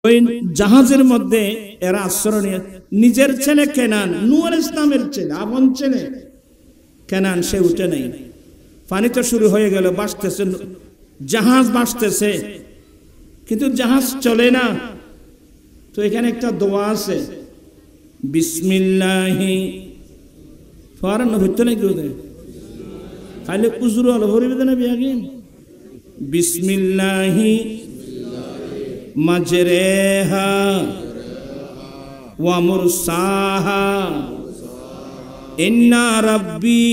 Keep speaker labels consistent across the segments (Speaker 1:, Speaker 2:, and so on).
Speaker 1: ওই জাহাজের মধ্যে এরা আশ্রয় নিয়ে নিজের ছেলে কেনান, নূহ আলাইহিস সালামের ছেলে, আপন ছেলে কেনান, সে উঠে নেই। পানি তো শুরু হয়ে গেল, ভাসতেছে, জাহাজ ভাসতেছে, কিন্তু জাহাজ চলে না। তো এখানে একটা দোয়া আছে, বিসমিল্লাহি ফারান হইতো নাকি ওদের খাইলে উজুর আলো ভরিবে না বিয়াগিন, বিসমিল্লাহি মাজরেহা ওয়া মুরসাহা ইন্না রাব্বি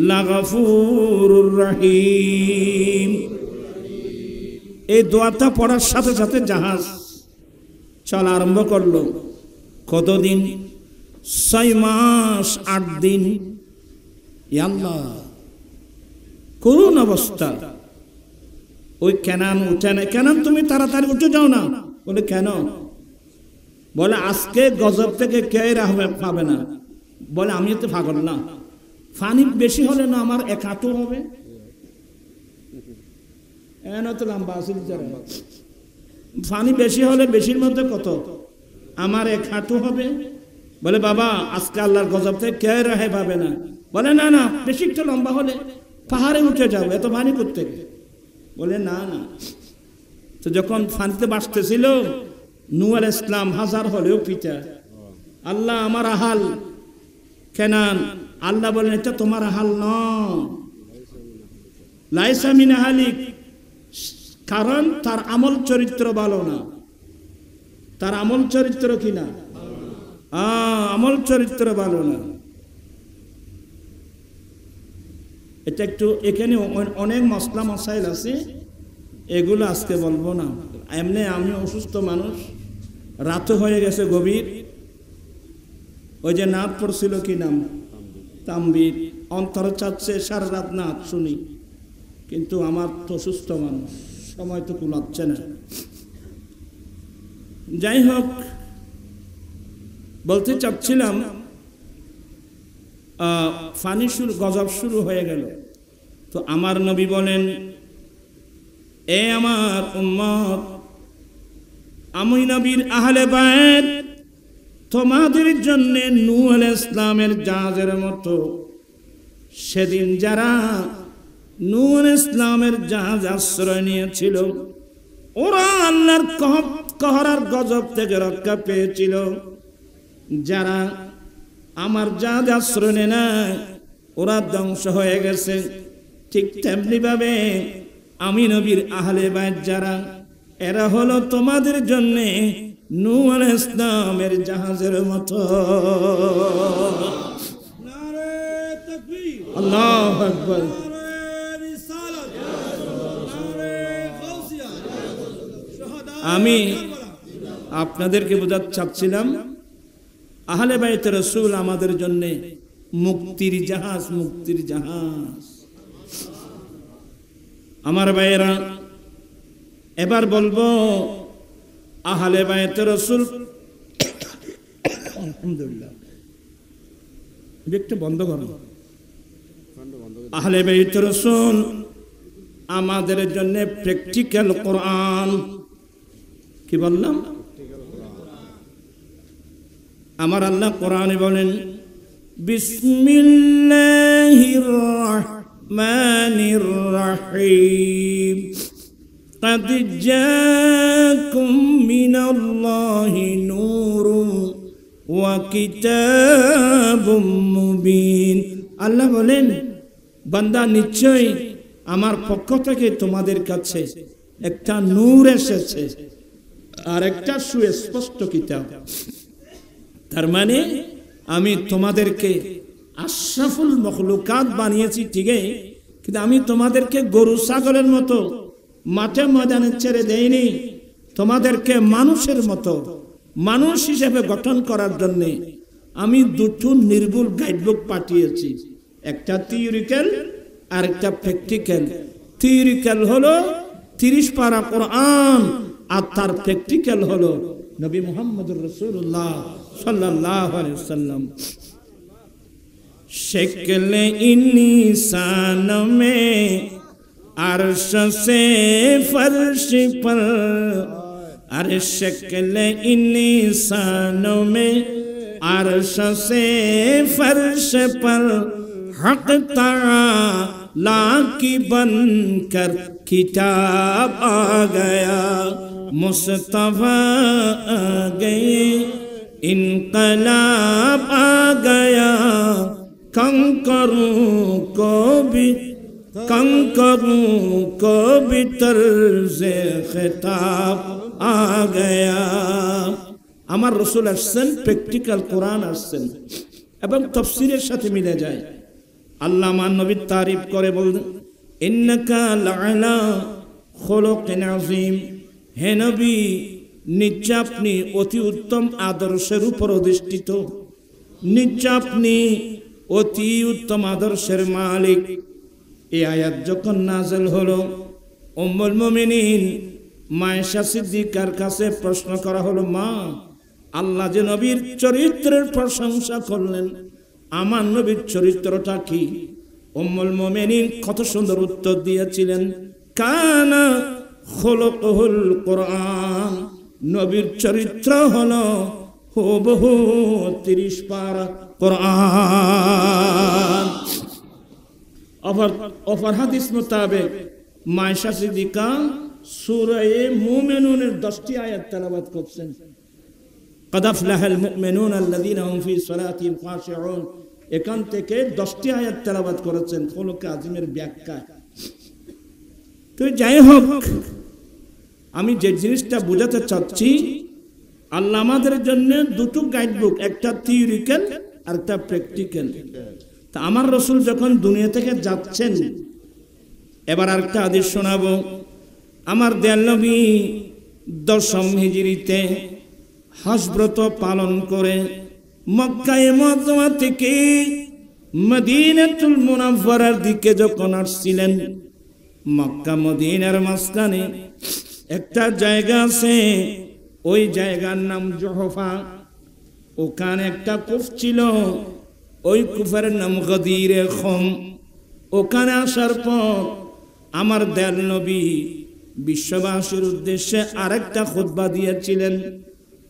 Speaker 1: লাগাফুরুর রহিম। এই দোয়াটা পড়ার সাথে সাথে জাহাজ চলা আরম্ভ করলো। কতদিন? 6 মাস 8 দিন। আল্লাহ, করুণ অবস্থা। ওই কেনান উঠে না। কেনান, তুমি তাড়াতাড়ি উঠে যাও না। বলে কেন? বলে আজকে গজব থেকে কে রাহবে পাবে না। বলে আমি তো পাগল না, পানি বেশি হলে না আমার 1 হাঁটু হবে। তো লম্বা আছে, পানি বেশি হলে বেশির মধ্যে কত? আমার 1 হাঁটু হবে। বলে বাবা আজকে আল্লাহর গজব থেকে কে রেহাই পাবে না। বলে না না, বেশি একটু লম্বা হলে পাহাড়ে উঠে যাবে, এত পানি করতে। বলে না না। তো যখন পানিতে বাঁচতেছিল নূহ আলাইহিস সালাম হাজার হলেও পিতা, আল্লাহ আমার আহাল কেনান। আল্লাহ বলেন এটা তোমার আহাল নয়, লাইসা মিন আহালিক, কারণ তার আমল চরিত্র ভালো না। তার আমল চরিত্র কি না? আমল চরিত্র ভালো না। এটা একটু, এখানে অনেক মশলা মশাইল আছে, এগুলো আজকে বলবো না। এমনি আমি অসুস্থ মানুষ, রাত হয়ে গেছে গভীর। ওই যে নাত পড়ছিল, কি নাম? তাম্বির। অন্তর চাচ্ছে সারা রাত নাত শুনি, কিন্তু আমার তো অসুস্থ মানুষ, সময় তো কুলাচ্ছে না। যাই হোক, বলতে চাচ্ছিলাম ফানি শুরু, গজব শুরু হয়ে গেল। তো আমার নবী বলেন, এ আমার উম্মত, আমি নবীর আহলে বায়ত তোমাদের জন্য নূহ আলাইহিস সালামের জাহাজের মতো, সেদিন যারা নূহ আলাইহিস সালামের জাহাজ আশ্রয় নিয়েছিল ওরা আল্লাহর কহরার গজব থেকে রক্ষা পেয়েছিল। যারা আমার জাহাজ আশ্রয় নেয় না ওরা ধ্বংস হয়ে গেছে। ঠিক তেমনি ভাবে আমি নবীর আহলে বায়ত যারা, এরা হলো তোমাদের জন্য নূহ আলাইহিস সালামের জাহাজের মতো। নারে তাকবীর, আল্লাহু আকবার। আমি আপনাদেরকে বোঝাতে চাচ্ছিলাম, আহলে বাইত রাসূল আমাদের জন্য মুক্তির জাহাজ, মুক্তির জাহাজ। আমার ভাইয়েরা, এবার বলবো আহলে বাইত রাসূল, আলহামদুলিল্লাহ একটু বন্ধ করো। আহলে বাইত রাসূল আমাদের জন্য প্র্যাকটিক্যাল কোরআন। কি বললাম? আমার আল্লাহ কোরআনে বলেন, বিসমিল্লাহির রহমানির রহিম, قد جاءكم من الله نور وكتاب مبين। আল্লাহ বলেন, বান্দা নিশ্চয় আমার পক্ষ থেকে তোমাদের কাছে একটা নূর এসেছে আর একটা সুস্পষ্ট কিতাব। তার মানে আমি তোমাদেরকে আশরাফুল মখলুকাত বানিয়েছি ঠিকই, কিন্তু আমি তোমাদেরকে গরু ছাগলের মতো মাঠে ময়দানে ছেড়ে দেইনি। তোমাদেরকে মানুষের মতো, মানুষ হিসেবে গঠন করার জন্য আমি 2টো নির্ভুল গাইডবুক পাঠিয়েছি, একটা থিওরিক্যাল আর একটা প্র্যাকটিক্যাল। থিওরিক্যাল হলো 30 পারা কোরআন, আর তার প্র্যাকটিক্যাল হলো নবী মুহাম্মদুর রাসূলুল্লাহ সাল্লাল্লাহু আলাইহি ওয়াসাল্লাম। शक्ल इंसान में अर्श से फर्श पर अरे शक्ल इंसानों में अर्श से फर्श पर हक ताला की बनकर किताब आ गया मुस्तफा आ गए इनकलाब आ गया कंकरों को भी तर्ज़े खिताब आ गया আমার রাসূল আসছেন প্র্যাকটিক্যাল কোরআন আসছেন এবং তাফসীরের সাথে মিলে যায় আল্লাহ আমার নবীর তারিফ করে বলেন ইন্নাকা লাআলা খুলুকিন আযীম হে নবী নিশ্চয় আপনি অতি উত্তম আদর্শের উপর অধিষ্ঠিত নিশ্চয় আপনি অতি উত্তম আদর্শের মালিক এই আয়াত যখন নাযিল হলো উম্মুল মুমিনিন মায়েশা সিদ্দিকার কাছে প্রশ্ন করা হলো মা আল্লাহ যে নবীর চরিত্রের প্রশংসা করলেন আমার নবীর চরিত্রটা কি উম্মুল মুমিনিন কত সুন্দর উত্তর দিয়েছিলেন কানা খুলুকুল কোরআন নবীর চরিত্র হলো হুবহু 30 পারা কোরআন অফার হাদিস মোতাবেক মায়েশা সিদ্দিকা সূরা মুমিনুনের 10টি আয়াত তেলাওয়াত করছেন قد أفلح المؤمنون الذين هم في صلاتهم خاشعون এখান থেকে 10টি আয়াত তেলাওয়াত করেছেন খুলুকে আযীমের ব্যাখ্যা তো যাই হোক আমি যে জিনিসটা বোঝাতে চাচ্ছি আল্লাহ আমাদের জন্য দুটো গাইড বুক একটা থিওরিক্যাল আর একটা প্র্যাকটিক্যাল তা আমার রাসূল যখন দুনিয়া থেকে যাচ্ছেন এবার আরেকটা হাদিস শোনাবো আমার দয়াল নবী 10ম হিজরিতে হজ ব্রত পালন করে মক্কায়ে মুআজ্জামা থেকে মদিনাতুল মুনাওয়ারার দিকে যখন আসছিলেন মক্কা মদিনার মাঝখানে একটা জায়গা আছে ওই জায়গার নাম জুহফা ওখানে একটা কূপ ছিল ওই কূপের নাম গদিরে খুম ওখানে আসার পর আমার দয়াল নবী বিশ্ববাসীর উদ্দেশ্যে আরেকটা খুতবা দিয়েছিলেন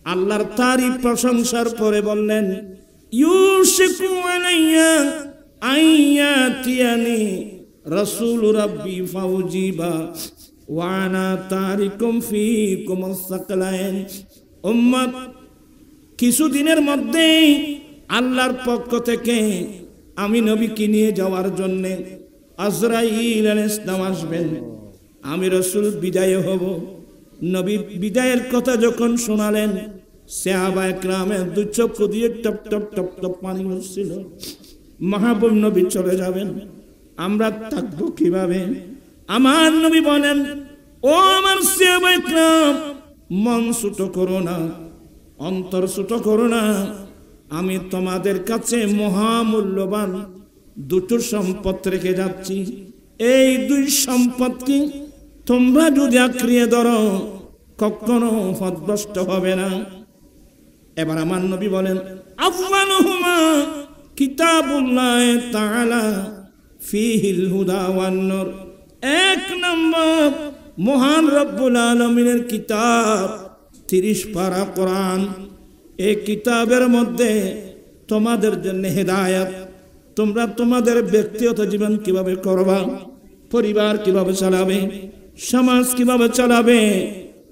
Speaker 1: আল্লাহর তারিফ প্রশংসার পরে বললেন ইউশিকু আলাইয়া আইয়াতিয়ানি রাসূল রাব্বি ফাউজিবা ওয়া আনা তারিকুম ফীকুম আস-সাকলাইন উম্মত কিছুদিনের মধ্যেই আল্লাহর পক্ষ থেকে আমি নবীকে নিয়ে যাওয়ার জন্য আজরাইল আলাইহিস সালাম আসবেন আমি রাসূল বিদায় হব নবী বিদায়ের কথা যখন শোনালেন সাহাবায়ে কেরামের দুই চক্ষু দিয়ে টপ টপ টপ টপ পানি পড়ছিল মাহবুব নবী চলে যাবেন আমরা থাকবো কিভাবে আমার নবী বলেন ও আমার সাহাবায়ে কেরাম মন ছোট করো না অন্তর ছোট করো না আমি তোমাদের কাছে মহামূল্যবান দুটো সম্পদ রেখে যাচ্ছি এই দুই সম্পদ কি তোমরা যদি আঁকড়িয়ে ধরো কখনো পথভ্রষ্ট হবে না এবার আমার নবী বলেন আফওয়ালুহুমা কিতাবুল্লাহ তাআলা ফীহিল হুদা ওয়ান নূর এক নম্বর মহান রব্বুল আলামিনের কিতাব 30 পারা কোরআন এই কিতাবের মধ্যে তোমাদের জন্য হেদায়েত তোমরা তোমাদের ব্যক্তিগত জীবন কিভাবে করবা পরিবার কিভাবে চালাবে সমাজ কিভাবে চালাবে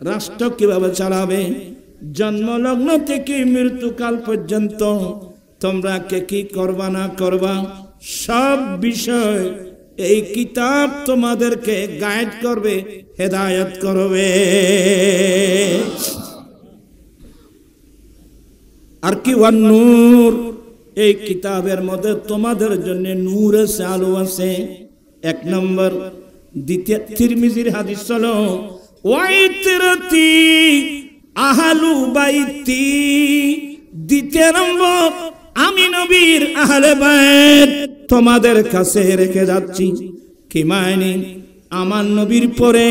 Speaker 1: রাষ্ট্র কিভাবে চালাবে জন্মলগ্ন থেকে মৃত্যুকাল পর্যন্ত তোমরা কে কি করবা না করবা সব বিষয় এই কিতাব তোমাদেরকে গাইড করবে হেদায়েত করবে আর কি ওয়ান নূর এই কিতাবের মধ্যে তোমাদের জন্য নূর আছে আলো আছে এক নম্বর দ্বিতীয় তিরমিজির হাদিস হলো ওয়াইতরাতি আহলু বাইতি দ্বিতীয় নম্বর আমি নবীর আহলে বাইত তোমাদের কাছে রেখে যাচ্ছি কি মানে আমার নবীর পরে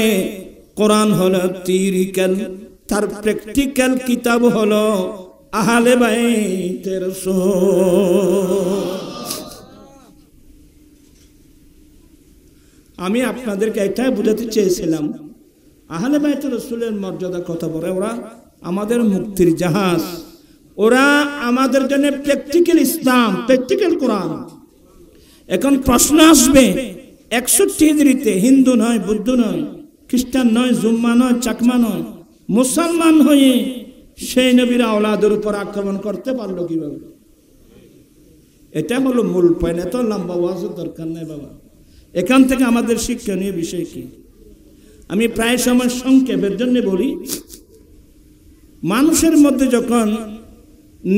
Speaker 1: কোরআন হলো থিওরিক্যাল তার প্র্যাকটিক্যাল কিতাব হলো আহলে বাইতের রাসূল আমি আপনাদেরকে এটাই বোঝাতে চেয়েছিলাম আহলে বাইত রাসূলের মর্যাদা কত বড়, ওরা আমাদের মুক্তির জাহাজ, ওরা আমাদের জন্য প্র্যাকটিক্যাল ইসলাম, প্র্যাকটিক্যাল কোরআন। এখন প্রশ্ন আসবে 61 হিজরিতে হিন্দু নয়, বৌদ্ধ নয়, খ্রিস্টান নয়, জুম্মা নয়, চাকমা নয়, মুসলমান হয়ে সেই নবীর আওলাদের উপর আক্রমণ করতে পারলো কিভাবে? এটা হলো মূল পয়েন্ট। এত লম্বা ওয়াজের দরকার নেই বাবা। এখান থেকে আমাদের শিক্ষণীয় বিষয় কি? আমি প্রায় সময় সংক্ষেপের জন্য বলি, মানুষের মধ্যে যখন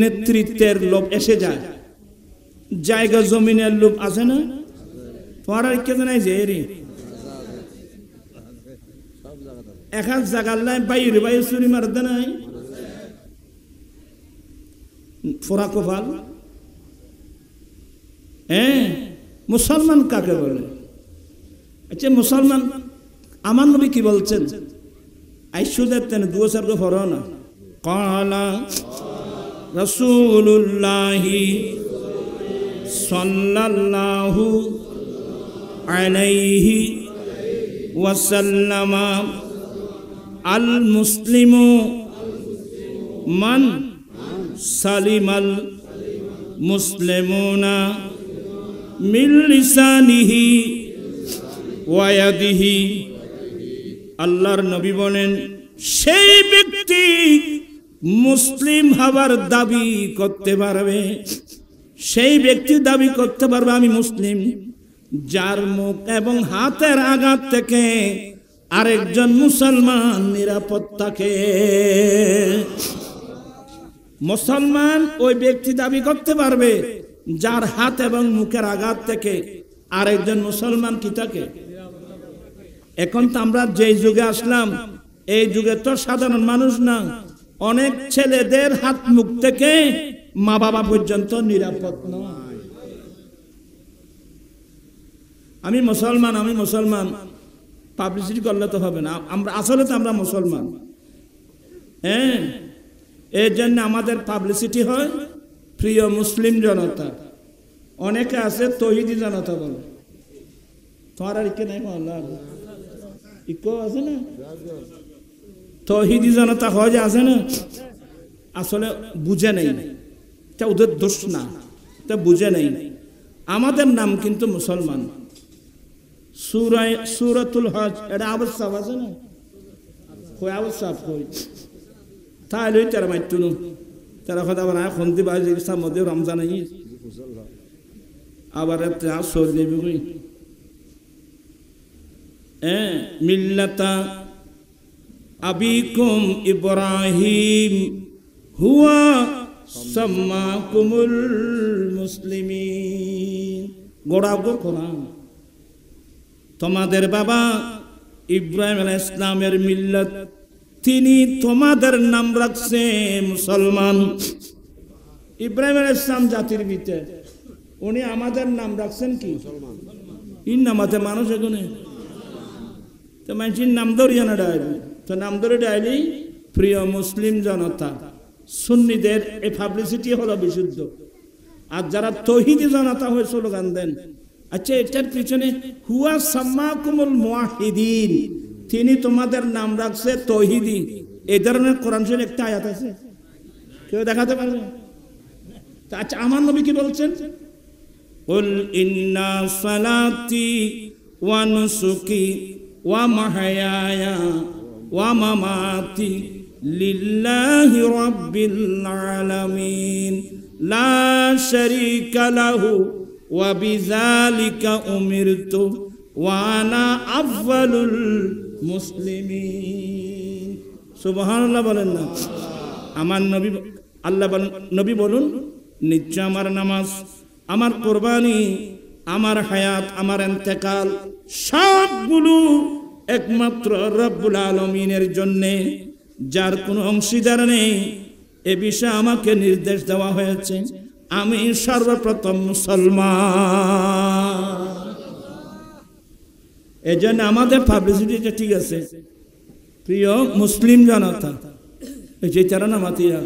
Speaker 1: নেতৃত্বের লোভ এসে যায়, জায়গা জমিনের লোভ আছে না? তোমার আর কে জানাই যে রে এক হাত জাগার লাই বাইরে বাইরে চুরি মারতে নাই ফোরা কোফাল। হ্যাঁ, মুসলমান কাকে বলে? আচ্ছা, মুসলমান আমার নবী কি বলছেন? আইসুদের তেন দুয়ার গো ফর না ক্বালা রাসূলুল্লাহি সাল্লাল্লাহু আলাইহি ওয়াসাল্লাম আল মুসলিমু মান সালিমাল মুসলিমুনা মিন লিসানিহি ওয়া ইয়াদিহি। আল্লাহর নবী বলেন, সেই ব্যক্তি মুসলিম হবার দাবি করতে পারবে, সেই ব্যক্তি দাবি করতে পারবে আমি মুসলিম, যার মুখ এবং হাতের আঘাত থেকে আরেকজন মুসলমান নিরাপদ থাকে। মুসলমান ওই ব্যক্তি দাবি করতে পারবে যার হাত এবং মুখের আঘাত থেকে আরেকজন মুসলমান কি থাকে। এখন তো আমরা যেই যুগে আসলাম, এই যুগে তো সাধারণ মানুষ না, অনেক ছেলেদের হাত মুখ থেকে মা বাবা পর্যন্ত নিরাপদ নয়। আমি মুসলমান, আমি মুসলমান পাবলিসিটি করলে তো হবে না। আমরা আসলে তো আমরা মুসলমান। হ্যাঁ, এর জন্য আমাদের পাবলিসিটি হয় প্রিয় মুসলিম জনতা। অনেকে আছে তৌহিদি জনতা বলে, তোমার আর কে নাই মহল্লা ইকো আছে না, তৌহিদি জনতা হয় যে আছে না, আসলে বুঝে নেই, এটা ওদের দোষ না, এটা বুঝে নেই। আমাদের নাম কিন্তু মুসলমান। সূরাতুল হজ এটা আবশ্যক আছে না, কই আবশ্যক কই তাহলে তারা মাইতুনু তারা কথা আবার খন্তি বাজি ইসলাম মধ্যে রমজান আই আবার সর দেবে কই মিল্লাতা আবিকুম ইব্রাহিম হুয়া সাম্মাকুমুল মুসলিমিন। গোড়াবো কোরআন, তোমাদের বাবা ইব্রাহিম আলাইহিস সালামের মিল্লাত, তিনি তোমাদের নাম রাখছে মুসলমান। ইব্রাহিম আলাইহিস সালাম জাতির ভিতরে, উনি আমাদের নাম রাখছেন কি মুসলমান। ইন নামাতে মানুষ এখানে তো মানুষের নাম ধরিয়া না ডাইলি, তো নাম ধরে ডাইলি প্রিয় মুসলিম জনতা। সুন্নিদের এই পাবলিসিটি হলো বিশুদ্ধ, আর যারা তৌহিদি জনতা হয়ে স্লোগান দেন, আচ্ছা এটার পিছনে হুয়া সাম্মাকুমুল মুওয়াহিদিন, তিনি তোমাদের নাম রাখছে তৌহিদি, এই ধরনের কোরআন শরীফে একটা আয়াত আছে, কেউ দেখাতে পারবে? আচ্ছা আমার নবী কি বলছেন? কুল ইন্না সালাতি ওয়া নুসুকি ওয়া মাহয়ায়া ওয়া মামাতি লিল্লাহি রাব্বিল আলামিন লা শারীকা লাহু ওয়া বিযালিকা উমিরতু ওয়া আনা আফযালুল মুসলিমিন। সুবহানাল্লাহ বলেন না? আমার নবী, আল্লাহ বলেন, নবী বলুন, নিশ্চয় আমার নামাজ, আমার কুরবানি, আমার হায়াত, আমার ইন্তেকাল সবগুলো একমাত্র রব্বুল আলামিনের জন্যে, যার কোনো অংশীদার নেই। এ বিষয়ে আমাকে নির্দেশ দেওয়া হয়েছে, আমি সর্বপ্রথম মুসলমান। এই জন্য আমাদের পাবলিসিটিটা ঠিক আছে। প্রিয় মুসলিম জনতা, এই যে তারা নামাতিয়া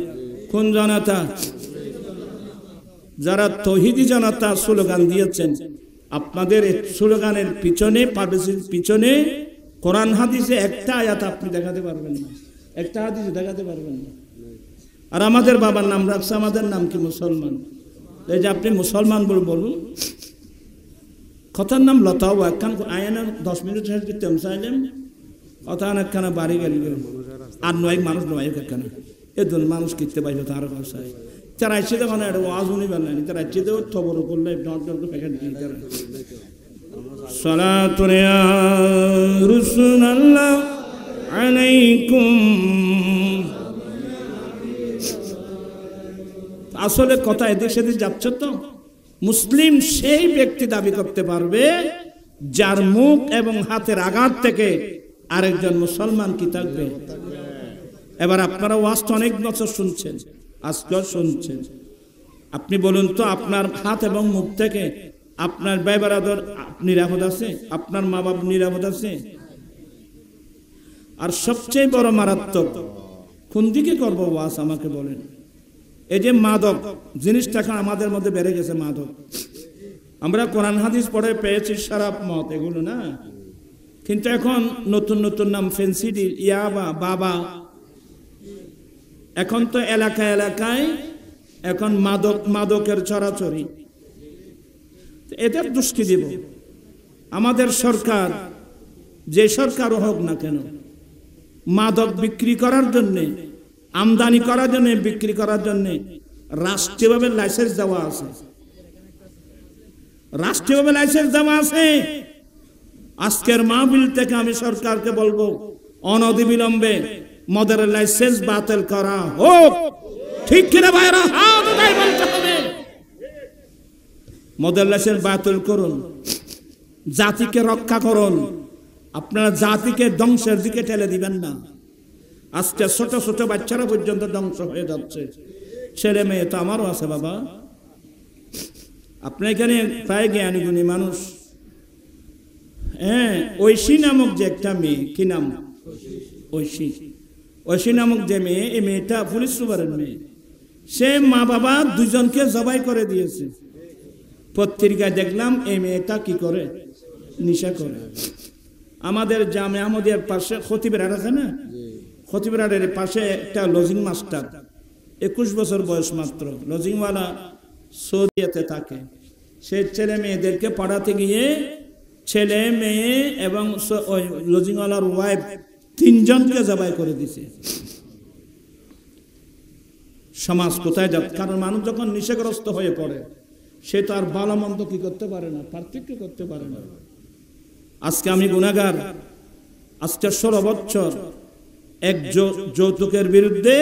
Speaker 1: কোন জনতা? যারা তৌহিদি জনতা স্লোগান দিয়েছেন, আপনাদের স্লোগানের পিছনে, পাবলিসিটির পিছনে কোরআন হাদিসে একটা আয়াত আপনি দেখাতে পারবেন না, একটা হাদিসে দেখাতে পারবেন না। আর আমাদের বাবার নাম রাখছে, আমাদের নাম কি মুসলমান। এই যে আপনি মুসলমান বলুন, কথার নাম লতাও একখান আয়ানা 10 মিনিট তেম চাইলেন কথা একখানা বাড়ি গেল আর নয় মানুষ নয় একখানা এজন মানুষ কিনতে পাইবে তার ভাষায় তারা এসে দেখো একটা ওয়াজ উনি বেলেন তারা এসে দেও খবর করলে প্যাকেট দিয়ে তারা সালাতুন ইয়া রাসূলুল্লাহ আলাইকুম। আসলে কথা এদিক সেদিক যাচ্ছে তো। মুসলিম সেই ব্যক্তি দাবি করতে পারবে যার মুখ এবং হাতের আঘাত থেকে আরেকজন মুসলমান কি থাকবে। এবার আপনারা ওয়াজ তো অনেক বছর শুনছেন, আজকেও শুনছেন। আপনি বলুন তো আপনার হাত এবং মুখ থেকে আপনার ভাই ব্রাদার নিরাপদ আছে, আপনার মা বাবা নিরাপদ আছে? আর সবচেয়ে বড় মারাত্মক কোন দিকে করবো ওয়াজ আমাকে বলেন। এই যে মাদক জিনিসটা এখন আমাদের মধ্যে বেড়ে গেছে। মাদক আমরা কোরআন হাদিস পড়ে পেয়েছি শরাব মদ এগুলো না, কিন্তু এখন নতুন নতুন নাম ফেন্সিডিল, ইয়াবা, বাবা। এখন তো এলাকায় এলাকায় এখন মাদকের ছড়াছড়ি। এদের দুষ্কি দিব আমাদের সরকার, যে সরকার হোক না কেন, মাদক বিক্রি করার জন্যে, আমদানি করার জন্য, বিক্রি করার জন্য রাষ্ট্রীয়ভাবে লাইসেন্স দেওয়া আছে। রাষ্ট্রীয়ভাবে লাইসেন্স দেওয়া আছে। আজকের মাহফিল থেকে আমি সরকারকে বলবো অনতিবিলম্বে মদের লাইসেন্স বাতিল করা হোক। ঠিক কিনা ভাইরা? হাত উঠাই বলতে হবে। মদের লাইসেন্স বাতিল করুন, জাতিকে রক্ষা করুন। আপনারা জাতিকে ধ্বংসের দিকে ঠেলে দিবেন না। আজকে ছোট ছোট বাচ্চারা পর্যন্ত ধ্বংস হয়ে যাচ্ছে। ছেলে মেয়ে তো আমারও আছে বাবা। আপনার এখানে প্রায় জ্ঞানী গুণী মানুষ। হ্যাঁ, ঐশী নামক যে একটা মেয়ে, কি নাম? ঐশী নামক যে মেয়ে, এই মেয়েটা পুলিশ সুপারের মেয়ে। সে মা বাবা দুজনকে জবাই করে দিয়েছে। পত্রিকায় দেখলাম এই মেয়েটা কি করে, নেশা করে। আমাদের জামে আহমদিয়ার পাশে খতিবের হাট আছে না, খতিবের হাটের পাশে একটা লজিং মাস্টার, 21 বছর বয়স মাত্র, লজিংওয়ালা সৌদিয়াতে থাকে। সে ছেলে মেয়েদেরকে পড়াতে গিয়ে ছেলে মেয়ে এবং ওই লজিংওয়ালার ওয়াইফ 3 জনকে জবাই করে দিছে। সমাজ কোথায় যাচ্ছে? কারণ মানুষ যখন নেশাগ্রস্ত হয়ে পড়ে সে তো আর ভালো মন্দ কি করতে পারে না, পার্থক্য করতে পারে না। আজকে আমি গুনাহগার। আজকে 16 বছর এক যৌতুকের বিরুদ্ধে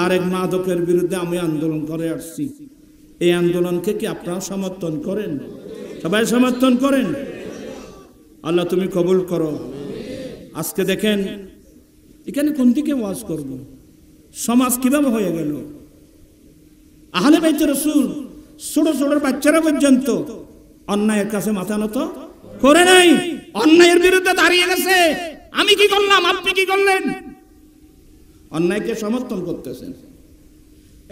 Speaker 1: আর এক মাদকের বিরুদ্ধে আমি আন্দোলন করে আসছি। এই আন্দোলনকে কি আপনারা সমর্থন করেন? সবাই সমর্থন করেন? আল্লাহ তুমি কবুল করো। আজকে দেখেন এখানে কোন দিকে ওয়াজ করব? সমাজ কিভাবে হয়ে গেল? আহলে বাইত রাসূল ছোট ছোট বাচ্চারা পর্যন্ত অন্যায়ের কাছে মাথা নত করে নাই, অন্যায়ের বিরুদ্ধে দাঁড়িয়ে গেছে। আমি কি করলাম, আপনি কি করলেন? অন্যায়কে সমর্থন করতেছেন।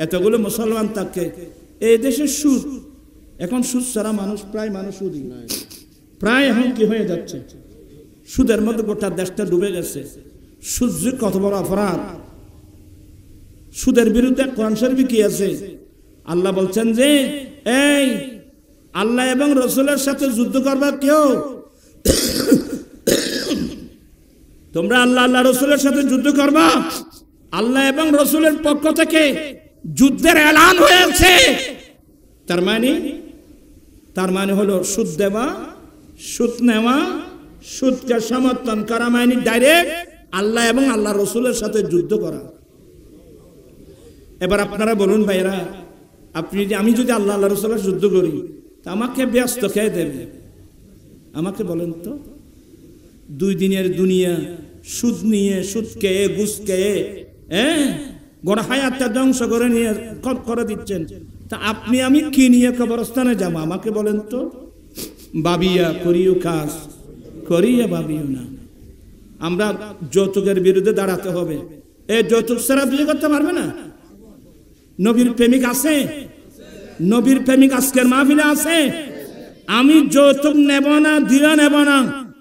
Speaker 1: এতগুলো মুসলমান থাকে এই দেশে। সুদ, এখন সুদ ছাড়া মানুষ প্রায় মানুষ সুদই প্রায় এখন কি হয়ে যাচ্ছে, সুদের মধ্যে গোটা দেশটা ডুবে গেছে। সুদ যে কত বড় অপরাধ। সুদের বিরুদ্ধে কোরআন শরীফে কি আছে? আল্লাহ বলছেন যে এই আল্লাহ এবং রাসূলের সাথে যুদ্ধ করবা কেউ, তোমরা আল্লাহ আল্লাহ রাসূলের সাথে যুদ্ধ করবা। আল্লাহ এবং রাসূলের পক্ষ থেকে যুদ্ধের এলান হয়েছে। তার মানে হলো সুদ দেওয়া, সুদ নেওয়া, সুদকে সমর্থন করা মানে ডাইরেক্ট আল্লাহ এবং আল্লাহ রাসূলের সাথে যুদ্ধ করা। এবার আপনারা বলুন ভাইরা, আমি যদি আল্লাহ আল্লাহ রাসূলের যুদ্ধ করি তা আমাকে ব্যস্ত খেয়ে দেবে? আমাকে বলেন তো। 2 দিনের দুনিয়া সুদ নিয়ে, সুদ খেয়ে, ঘুষ খেয়ে, গোটা হায়াতটা ধ্বংস করে নিয়ে করে দিচ্ছেন। তা আপনি আমি কি নিয়ে কবরস্থানে যাবো? আমাকে বলেন তো। ভাবিয়া করিও কাজ, করিয়া ভাবিও না। আমরা যৌতুকের বিরুদ্ধে দাঁড়াতে হবে। এই যৌতুক ছাড়া বিয়ে করতে পারবে না। নবীর প্রেমিক আছে, নবীর প্রেমিক আজকের মাহফিলে আছে। আমি যৌতুক নেব না, দিয়া নেব না,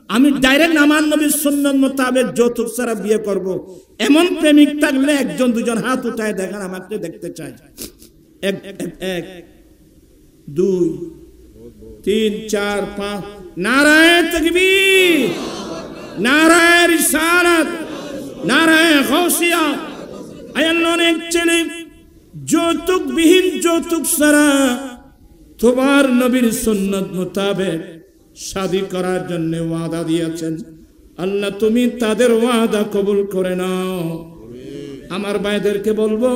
Speaker 1: আমি ডাইরেক্ট আমার নবীর সুন্নাত মোতাবেক যৌতুক ছাড়া বিয়ে করব, এমন প্রেমিক থাকলে একজন দুজন হাত উঠায় দেখেন, আমাকে দেখতে চাই। 1 1 2 3 4 5 নারায়ে তাকবীর, নারায়ে রিসালাত, নারায়ে গাউসিয়া। আল্লাহ অনেক ছেলে যৌতুকবিহীন, যৌতুক ছাড়া তোমার নবীর সুন্নাত মোতাবেক শাদী করার জন্য ওয়াদা দিয়েছেন। আল্লাহ তুমি তাদের ওয়াদা কবুল করে নাও। আমার ভাইদেরকে বলবো,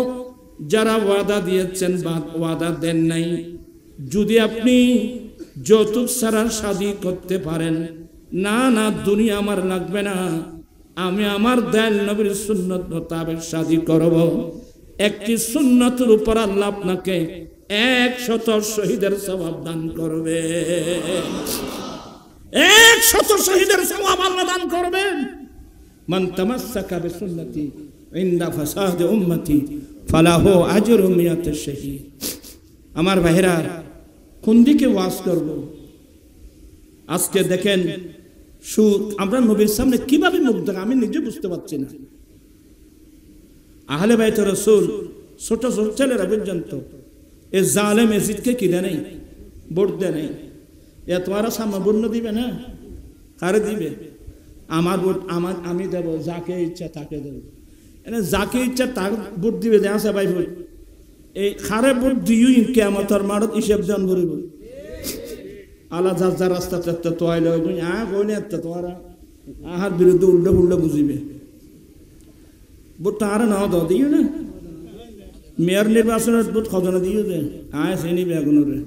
Speaker 1: যারা ওয়াদা দিয়েছেন বা ওয়াদা দেন নাই, যদি আপনি যৌতুক ছাড়া শাদী করতে পারেন, না না দুনিয়া আমার লাগবে না, আমি আমার দয়াল নবীর সুন্নাত মোতাবেক শাদী করব, একটি সুন্নতের উপর আল্লাহ আপনাকে 100 শহীদের সওয়াব দান করবে। 100 শহীদের সওয়াব আল্লাহ দান করবেন। মান তামাসসাকা বিসুন্নতি ইনদা ফাসাদ উম্মতি ফালাহু আজরু মিয়াত শহীদ। আমার ভাইরা, কোন দিকে ওয়াজ করব? আজকে দেখেন আমরা নবীর সামনে কিভাবে মুখ দেখাবো, আমি নিজে বুঝতে পারছি না। আহলে বাইত রাসূল, ছোট ছোট ছেলেরা পর্যন্ত এই জালেম এজিদকে কিনে নেই, ভোট দেয় নেই। এ তোমারা সামনে ভোট দিবে না, কারে দিবে? আমার ভোট আমি দেব, যাকে ইচ্ছা তাকে দেব। এনে যাকে ইচ্ছা তাকে ভোট দিবে, দেখা ভাই ভোট এই খারে ভোট দিও কিয়ামতের মাঠত হিসাব দান করিব। আলা যার যার রাস্তা চাচ্ছে তো আইলে কইলে তোমারা আহার বিরুদ্ধে উল্টো উল্টো বুঝিবে। ভোট তো আর নাও দাও দিও না, মেয়র নির্বাচনের ভোট খজনা দিও দে, আয় সে নিবে এগুলোরে,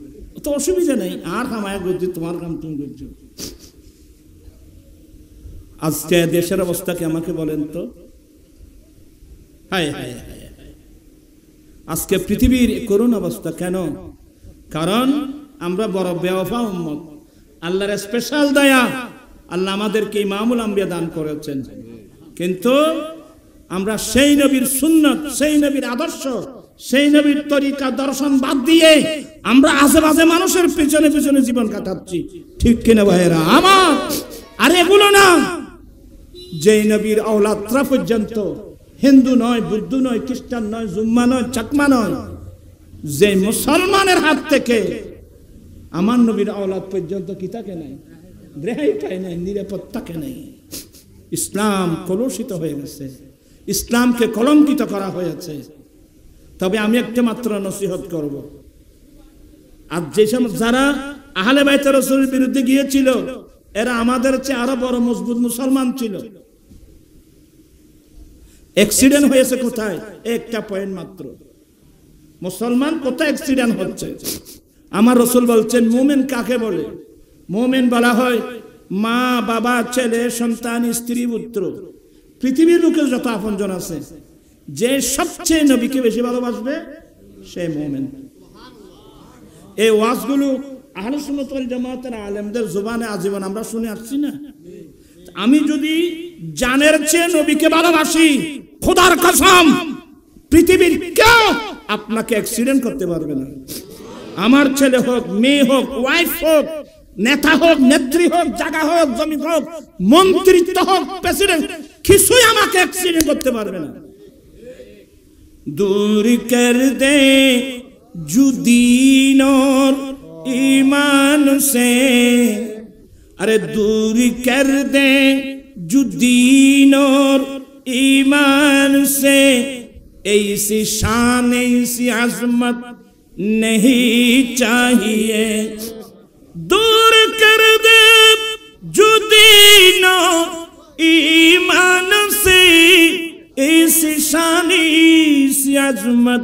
Speaker 1: তো অসুবিধা নেই। আর কামায় করছি, তোমার কাম তুমি করছো। আজকে দেশের অবস্থা কি আমাকে বলেন তো? হায় হায় হায়, আজকে পৃথিবীর করুণ অবস্থা কেন? কারণ আমরা বড় বেওয়াফা উম্মত। আল্লাহর স্পেশাল দয়া, আল্লাহ আমাদেরকে ইমামুল আম্বিয়া দান করেছেন, কিন্তু আমরা সেই নবীর সুন্নাত, সেই নবীর আদর্শ, সেই নবীর তরিকা দর্শন বাদ দিয়ে আমরা আশেপাশে মানুষের পিছনে পিছনে জীবন কাটাচ্ছি। ঠিক কিনা ভাইয়েরা আমার? আর এগুলো না, যেই নবীর আওলাদরা পর্যন্ত হিন্দু নয়, বুদ্ধ নয়, খ্রিস্টান নয়, জুম্মা নয়, চাকমা নয়, যে মুসলমানের হাত থেকে আমার নবীর আওলাদ পর্যন্ত কি থাকে নাই, রেহাই পায় নাই, নিরাপত্তাকে নেই। ইসলাম কলুষিত হয়ে গেছে, ইসলামকে কলঙ্কিত করা হয়েছে। তবে আমি একটা মাত্র নসিহত করব, আর যে সমস্ত যারা আহলে বাইত রাসূলের বিরুদ্ধে গিয়েছিল, এরা আমাদের চেয়ে আরো বড় মজবুত মুসলমান ছিল। অ্যাক্সিডেন্ট হয়েছে কোথায়? একটা পয়েন্ট মাত্র। মুসলমান কোথায় অ্যাক্সিডেন্ট হচ্ছে? আমার রাসূল বলছেন মুমিন কাকে বলে? মুমিন বলা হয় মা, বাবা, ছেলে, সন্তান, স্ত্রী, পুত্র, পৃথিবীর লোকের যত আপনজন আছে, যে সবচেয়ে নবীকে বেশি ভালোবাসবে সে মুমিন। এই ওয়াজগুলো আহলে সুন্নাত ওয়াল জামাতের আলেমদের জবানে আজীবন আমরা শুনে আসছি না? আমি যদি জানের চেয়ে নবীকে ভালোবাসি, খোদার কসম পৃথিবীর কেউ আপনাকে অ্যাক্সিডেন্ট করতে পারবে না। আমার ছেলে হোক, মেয়ে হোক, ওয়াইফ হোক, নেতা হোক, নেত্রী হোক, জায়গা হোক, জমি হোক, মন্ত্রিত্ব হোক, প্রেসিডেন্ট, কিছুই আমাকে অ্যাক্সিডেন্ট করতে পারবে না। दूर कर दे जुदीन और ईमान से, अरे दूर कर दे जुदीन और ईमान से, ऐसी शान ऐसी अजमत नहीं चाहिए। दूर कर दे जुदीन और ईमान से, ऐसी शान ऐसी अजमत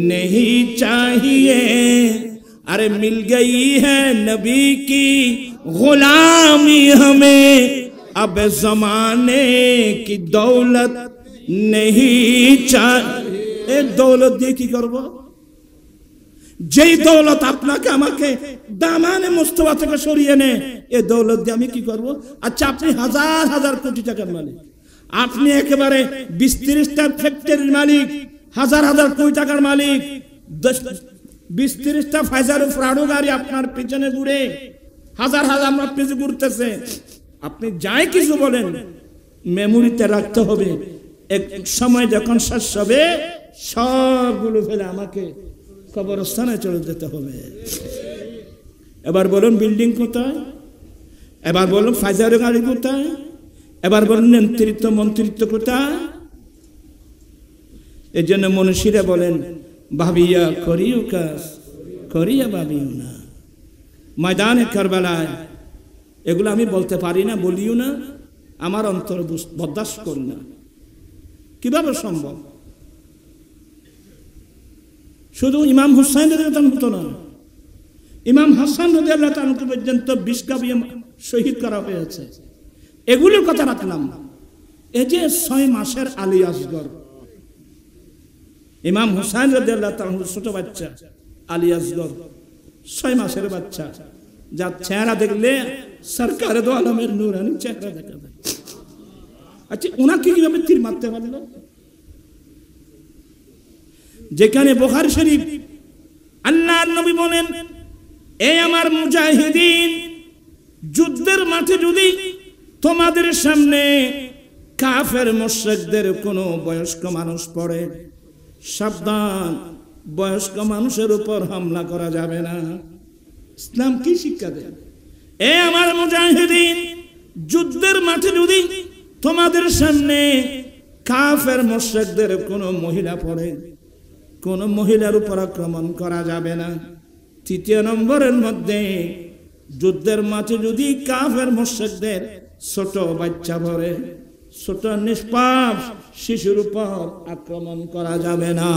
Speaker 1: नहीं चाहिए। अरे मिल गई है नबी की गुलामी हमें, अब जमाने की दौलत नहीं चाहिए। दौलत দিয়ে কি করব? যেই দৌলত আপনাকে আমাকে দামানে মুস্তফা থেকে সরিয়ে নে, এই দৌলত দিয়ে আমি কি করব? আচ্ছা আপনি হাজার হাজার কোটি টাকার মালিক, আপনি একেবারে 20-30টা ফ্যাক্টরির মালিক, হাজার হাজার কোটি টাকার মালিক, 20-30টা ফাইজার ফ্রাডো গাড়ি আপনার পিছনে ঘুরে, হাজার হাজার আপনার পিছনে ঘুরতেছে, আপনি যাই কিছু বলেন মেমোরিতে রাখতে হবে, এক সময় যখন শেষ হবে সবগুলো ফেলে আমাকে কবরস্থানে চলে যেতে হবে। এবার বলুন বিল্ডিং কোথায়, এবার বলুন ফাইজার গাড়ি কোথায়, এবার বলুন নেতৃত্ব মন্ত্রিত্ব কোথায়? এই জন্য মনীষীরা বলেন ভাবিয়া করিও কাজ, করিয়া ভাবিও না। ময়দানে কারবালায় এগুলো আমি বলতে পারি না, বলিও না, আমার অন্তর বরদাস্ত করি না। কিভাবে সম্ভব? শুধু ইমাম হুসাইন রাদিয়াল্লাহু আনহু হতো না, ইমাম হাসান রাদিয়াল্লাহু আনহু পর্যন্ত 20 কাবিয়া শহীদ করা হয়েছে। এগুলোর কথা রাখলাম। এই যে 6 মাসের আলী আসগর, ইমাম হুসাইন রাদিয়াল্লাহু আনহু ছোট বাচ্চা আলী আসগর 6 মাসের বাচ্চা, যার চেহারা দেখলে সরকারে দো আলমের নূরানি চেহারা দেখা যায়। আচ্ছা ওনাকে কিভাবে তীর মারতে পারলো? যেখানে বুখারী শরীফ আল্লাহর নবী বলেন, এ আমার মুজাহিদিন, যুদ্ধের মাঠে যদি তোমাদের সামনে কাফের মুশরিকদের কোনো বয়স্ক মানুষ পড়ে, সাবধান, বয়স্ক মানুষের উপর হামলা করা যাবে না। ইসলাম কি শিক্ষা দেয়? এ আমার মুজাহিদিন, যুদ্ধের মাঠে যদি তোমাদের সামনে কাফের মুশরিকদের কোনো মহিলা পড়ে, কোন মহিলার উপর আক্রমণ করা যাবে না। 3 নম্বরের মধ্যে, যুদ্ধের মাঠে যদি কাফের মুশরিকদের ছোট বাচ্চা পড়ে, ছোট নিষ্পাপ শিশুর উপর আক্রমণ করা যাবে না।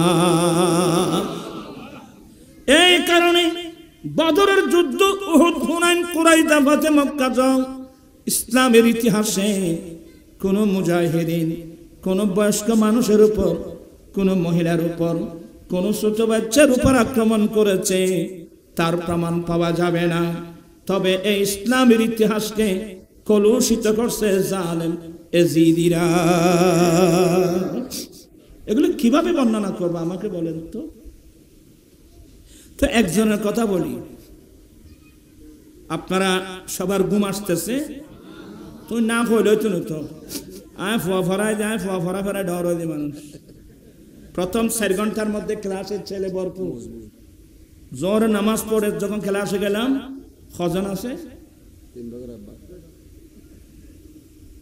Speaker 1: এই কারণে বদরের যুদ্ধ, উহুদ, হুনাইন, কুরাইদা, ফাতে মক্কা জং, ইসলামের ইতিহাসে কোন মুজাহিদিন কোন বয়স্ক মানুষের উপর, কোন মহিলার উপর, কোন ছোট বাচ্চার উপর আক্রমণ করেছে তার প্রমাণ পাওয়া যাবে না। তবে এই ইসলামের ইতিহাসকে কলুষিত করছে জালেম এজিদিরা। এগুলো কিভাবে বর্ণনা করবো আমাকে বলেন তো? তো একজনের কথা বলি, আপনারা সবার ঘুম আসতেছে, তুই না কইলে তো আয় ফুয়া ফরাই যায়, ফুয়া ফরা ফেরায় ডর হয়ে যায় মানুষ। প্রথম 4 ঘন্টার মধ্যে ক্লাসের ছেলে ভরপুর, জোহরে নামাজ পড়ে যখন ক্লাসে গেলাম, খজন আছে,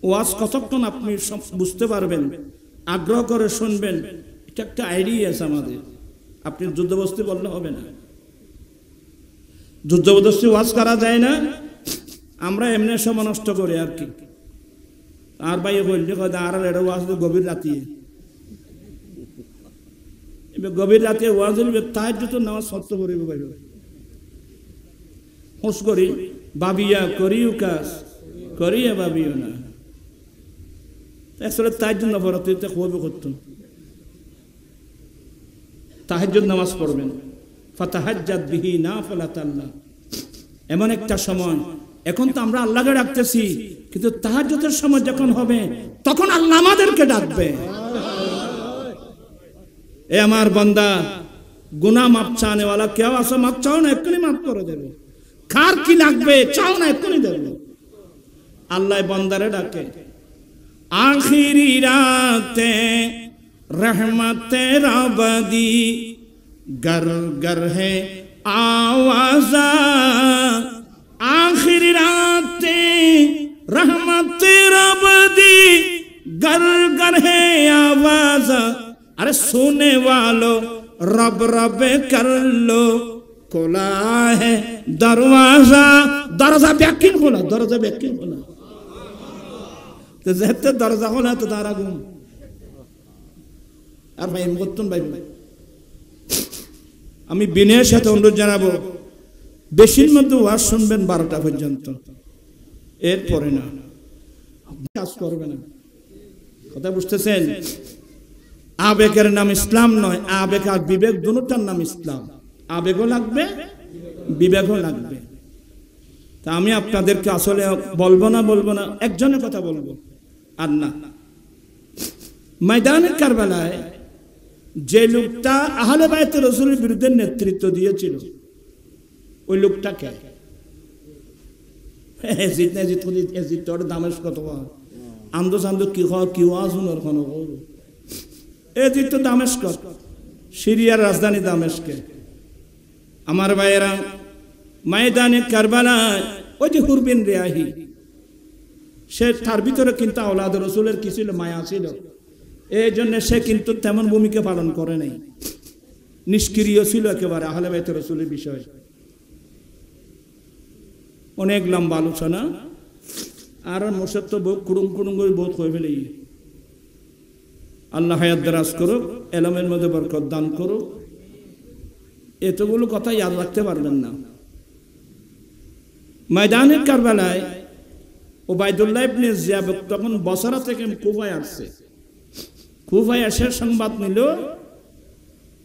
Speaker 1: ওয়াজ কতক্ষণ আপনি বুঝতে পারবেন, আগ্রহ করে শুনবেন, এটা একটা আইডিয়া আছে আমাদের। আপনি যুদ্ধবস্তি বললে হবে না, যুদ্ধবস্তি ওয়াজ করা যায় না, আমরা এমনি সময় নষ্ট করি আর কি। আর ভাই বললে আর এটা ওয়াজ গভীর রাতে, গভীর রাতে ওয়াজ হইবে, তাহাজ্জুদ নামাজ সত্য করিব ভাই, হুঁশ করি ভাবিয়া করিও কাজ, করিয়া ভাবিও না। আসলে তাহাজ্জুদ না পড়তে খুবই করতাম, তাহাজ্জুদ নামাজ পড়বেন, ফাতাহাজ্জাদ বিহি নাফিলাতান লাক। এমন একটা সময়, এখন তো আমরা আল্লাহকে ডাকতেছি, কিন্তু তাহাজ্জুদের সময় যখন হবে তখন আল্লাহ আমাদেরকে ডাকবে। এ আমার বান্দা, গুনাহ মাপ চাওয়ালা কেউ আছে? মাপ চাও না, এক্ষুনি মাফ করে দেবে। কার কি লাগবে চাও না, এক্ষুনি দেবে। আল্লাহ বান্দারে ডাকে, আখিরি রাতে रहमते रबदी गर गर है आवाज़ा, आखिरी राते रहमते रबदी गर गर है आवाज़ा। अरे सुने वालों रब रब कर लो, खुला है दरवाजा। दरवाजा ব্যাকিন খোলা, দরজা ব্যাকিন খোলা। তো যেতে দরজা খোলা তো তারা ঘুম। আর ভাই করতুন ভাই, আমি বিনয়ের সাথে অনুরোধ জানাবো, বেশির মধ্যে ওয়াজ শুনবেন 12টা পর্যন্ত, এরপরে না, কাজ করবে না। কথা বুঝতেছেন? আবেগের নাম ইসলাম নয়, আবেগ আর বিবেক দুটোটার নাম ইসলাম। আবেগও লাগবে, বিবেকও লাগবে। তা আমি আপনাদেরকে আসলে বলবো না, একজনের কথা বলবো আর না। ময়দানে কারবালায় যে লোকটা আহলে বাইত রাসূলের বিরুদ্ধে নেতৃত্ব দিয়েছিল, ওই লোকটা কে? এজিত না এজিত করি এজিত তোর দামেস্ক তো আন্দো চান্দো কি হয় কি আজুনের কোনো এজিত তো দামেস্ক সিরিয়ার রাজধানী দামেস্কে আমার ভাইয়েরা ময়দানে কারবালায় ওই যে হুরবিন রিয়াহি সে তার ভিতরে কিন্তু আওলাদ রসুলের কি ছিল মায়া ছিল এই জন্য সে কিন্তু তেমন ভূমিকা পালন করে নাই নিষ্ক্রিয় ছিল একেবারে আহলে বাইত রসুলের বিষয় অনেক লম্বা আলোচনা আর মোর্শেদ তো কুড়ুম কুড়ুম করে বোধ হয়ে ফেলে আল্লাহ হায়াত দারাজ করুক এলমের মধ্যে বরকত দান করুক এতগুলো কথা ইয়াদ রাখতে পারবেন না ময়দানের কারবালায় ওবায়দুল্লাহ ইবনে জিয়াদ তখন বসরা থেকে কুফায় আসছে কুফায় এসে সংবাদ নিল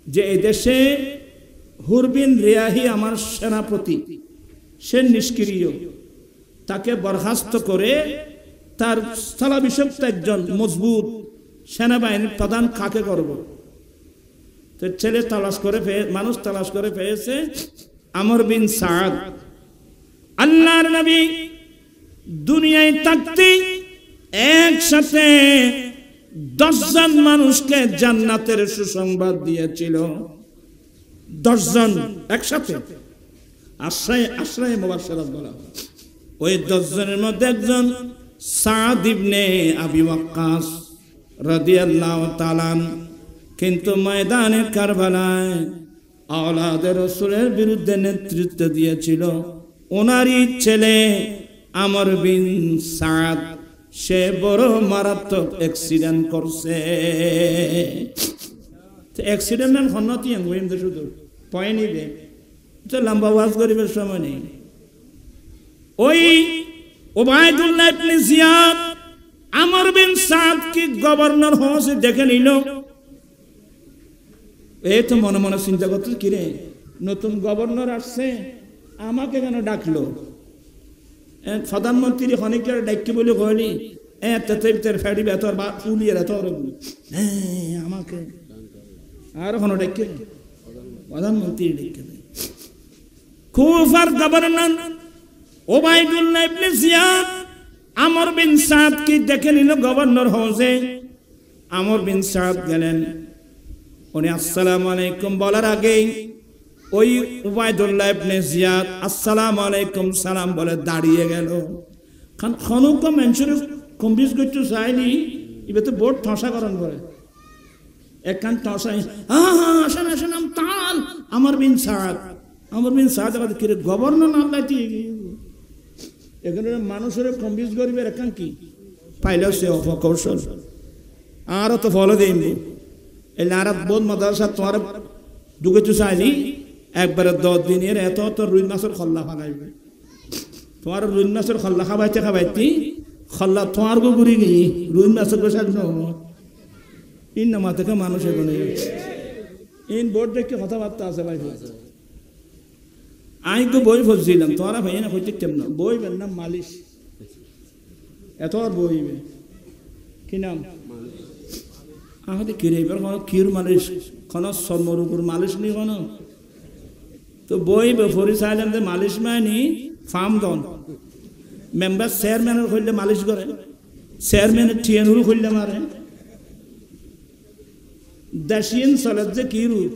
Speaker 1: যে এই দেশে হুরবিন রিয়াহি আমার সেনাপতি সে নিষ্ক্রিয় তাকে বরখাস্ত করে তার স্থলাভিষিক্ত একজন মজবুত সেনাবাহিনীর প্রধান কাকে করব তো ছেলে তালাশ করে মানুষ তালাশ করে পেয়েছে আমর বিন সাদ আল্লাহর নবী দুনিয়ায় থাকতে একসাথে 10 জন মানুষকে জান্নাতের সুসংবাদ দিয়েছিল 10 জন একসাথে আশ্রয় মুবাশশারাত বলা ওই 10 জনের মধ্যে একজন সাদ ইবনে আবি ওয়াক্কাস রাদিয়াল্লাহু তাআলা কিন্তু ময়দানে কারবালায় আওলাদে রাসূলের বিরুদ্ধে নেতৃত্ব দিয়েছিল ওনারই ছেলে আমর বিন সাদ সে বড় মারাত্মক অ্যাক্সিডেন্ট করছে অ্যাক্সিডেন্ট হন্নতি হইম তো শুধু পয় নিবে তো লম্বা ওয়াজ করিবার সময় নেই ওই ওবায়দুল্লাহ ইবনে জিয়াদ আমর বিন সাদ কি গভর্নর হওয়া দেখে নিল এই তো মনে মনে চিন্তা করতে কি রে নতুন গভর্নর আসছে আমাকে কেন ডাকলো প্রধানমন্ত্রী খনিকের ডাকি বলে কইলি ফেড়ি বেতর বা ফুলিয়ে আমাকে আর কোনো ডাকি প্রধানমন্ত্রী ডেকে কুফার গভর্নর ওবায়দুল্লাহ ইবনে জিয়াদ আমর বিন সাদ কি দেখে নিল গভর্নর হাউসে আমর বিন সাদ গেলেন উনি আসসালামু আলাইকুম বলার আগেই ওই ওবায়দুল্লাহ ইবনে জিয়াদ আসসালামু আলাইকুম সালাম বলে দাঁড়িয়ে গেল কারণ খনক মানুষের কম্বিস করতে চাইনি এবার তো বোর্ড ঠসা করেন করে একখান ঠসাই আসেন আসেন তাল আমর বিন সাদ কিরে গভর্নর নাম লাইতে এখানে মানুষের কম্বিস করবে একখান কি পাইলেও সে অপকৌশল আরও তো ফলো দেব এই নারাত বোধ মাদ্রাসা তোমার ঢুকে তো চাইনি একবারে 10 দিনের এত রুই মাছের খল্লা ফালাইবে তোমার রুই মাছের খল্লা খাবাইতে খল্লা তোমার গো ঘুরি গিয়ে রুই মাছের গোসাজ ইন নামা থেকে মানুষ এখানে ইন বোর্ড দেখে কথাবার্তা আছে ভাই আমি তো বই ফসছিলাম তোরা ভাই না হইতে কেমন বই বের নাম মালিশ এত বইবে কি নাম আমাদের কিরে এবার কোনো ক্ষীর মালিশ কোনো চর্মরোগের মালিশ নি কোনো তো বই ফরি চাইলাম যে মালিশ মানি ফার্ম দন মেম্বার চেয়ারম্যানের করলে মালিশ করে চেয়ারম্যানের ঠিয়ানুরু করলে মারে দেশিয়ান চলে যে কি রূপ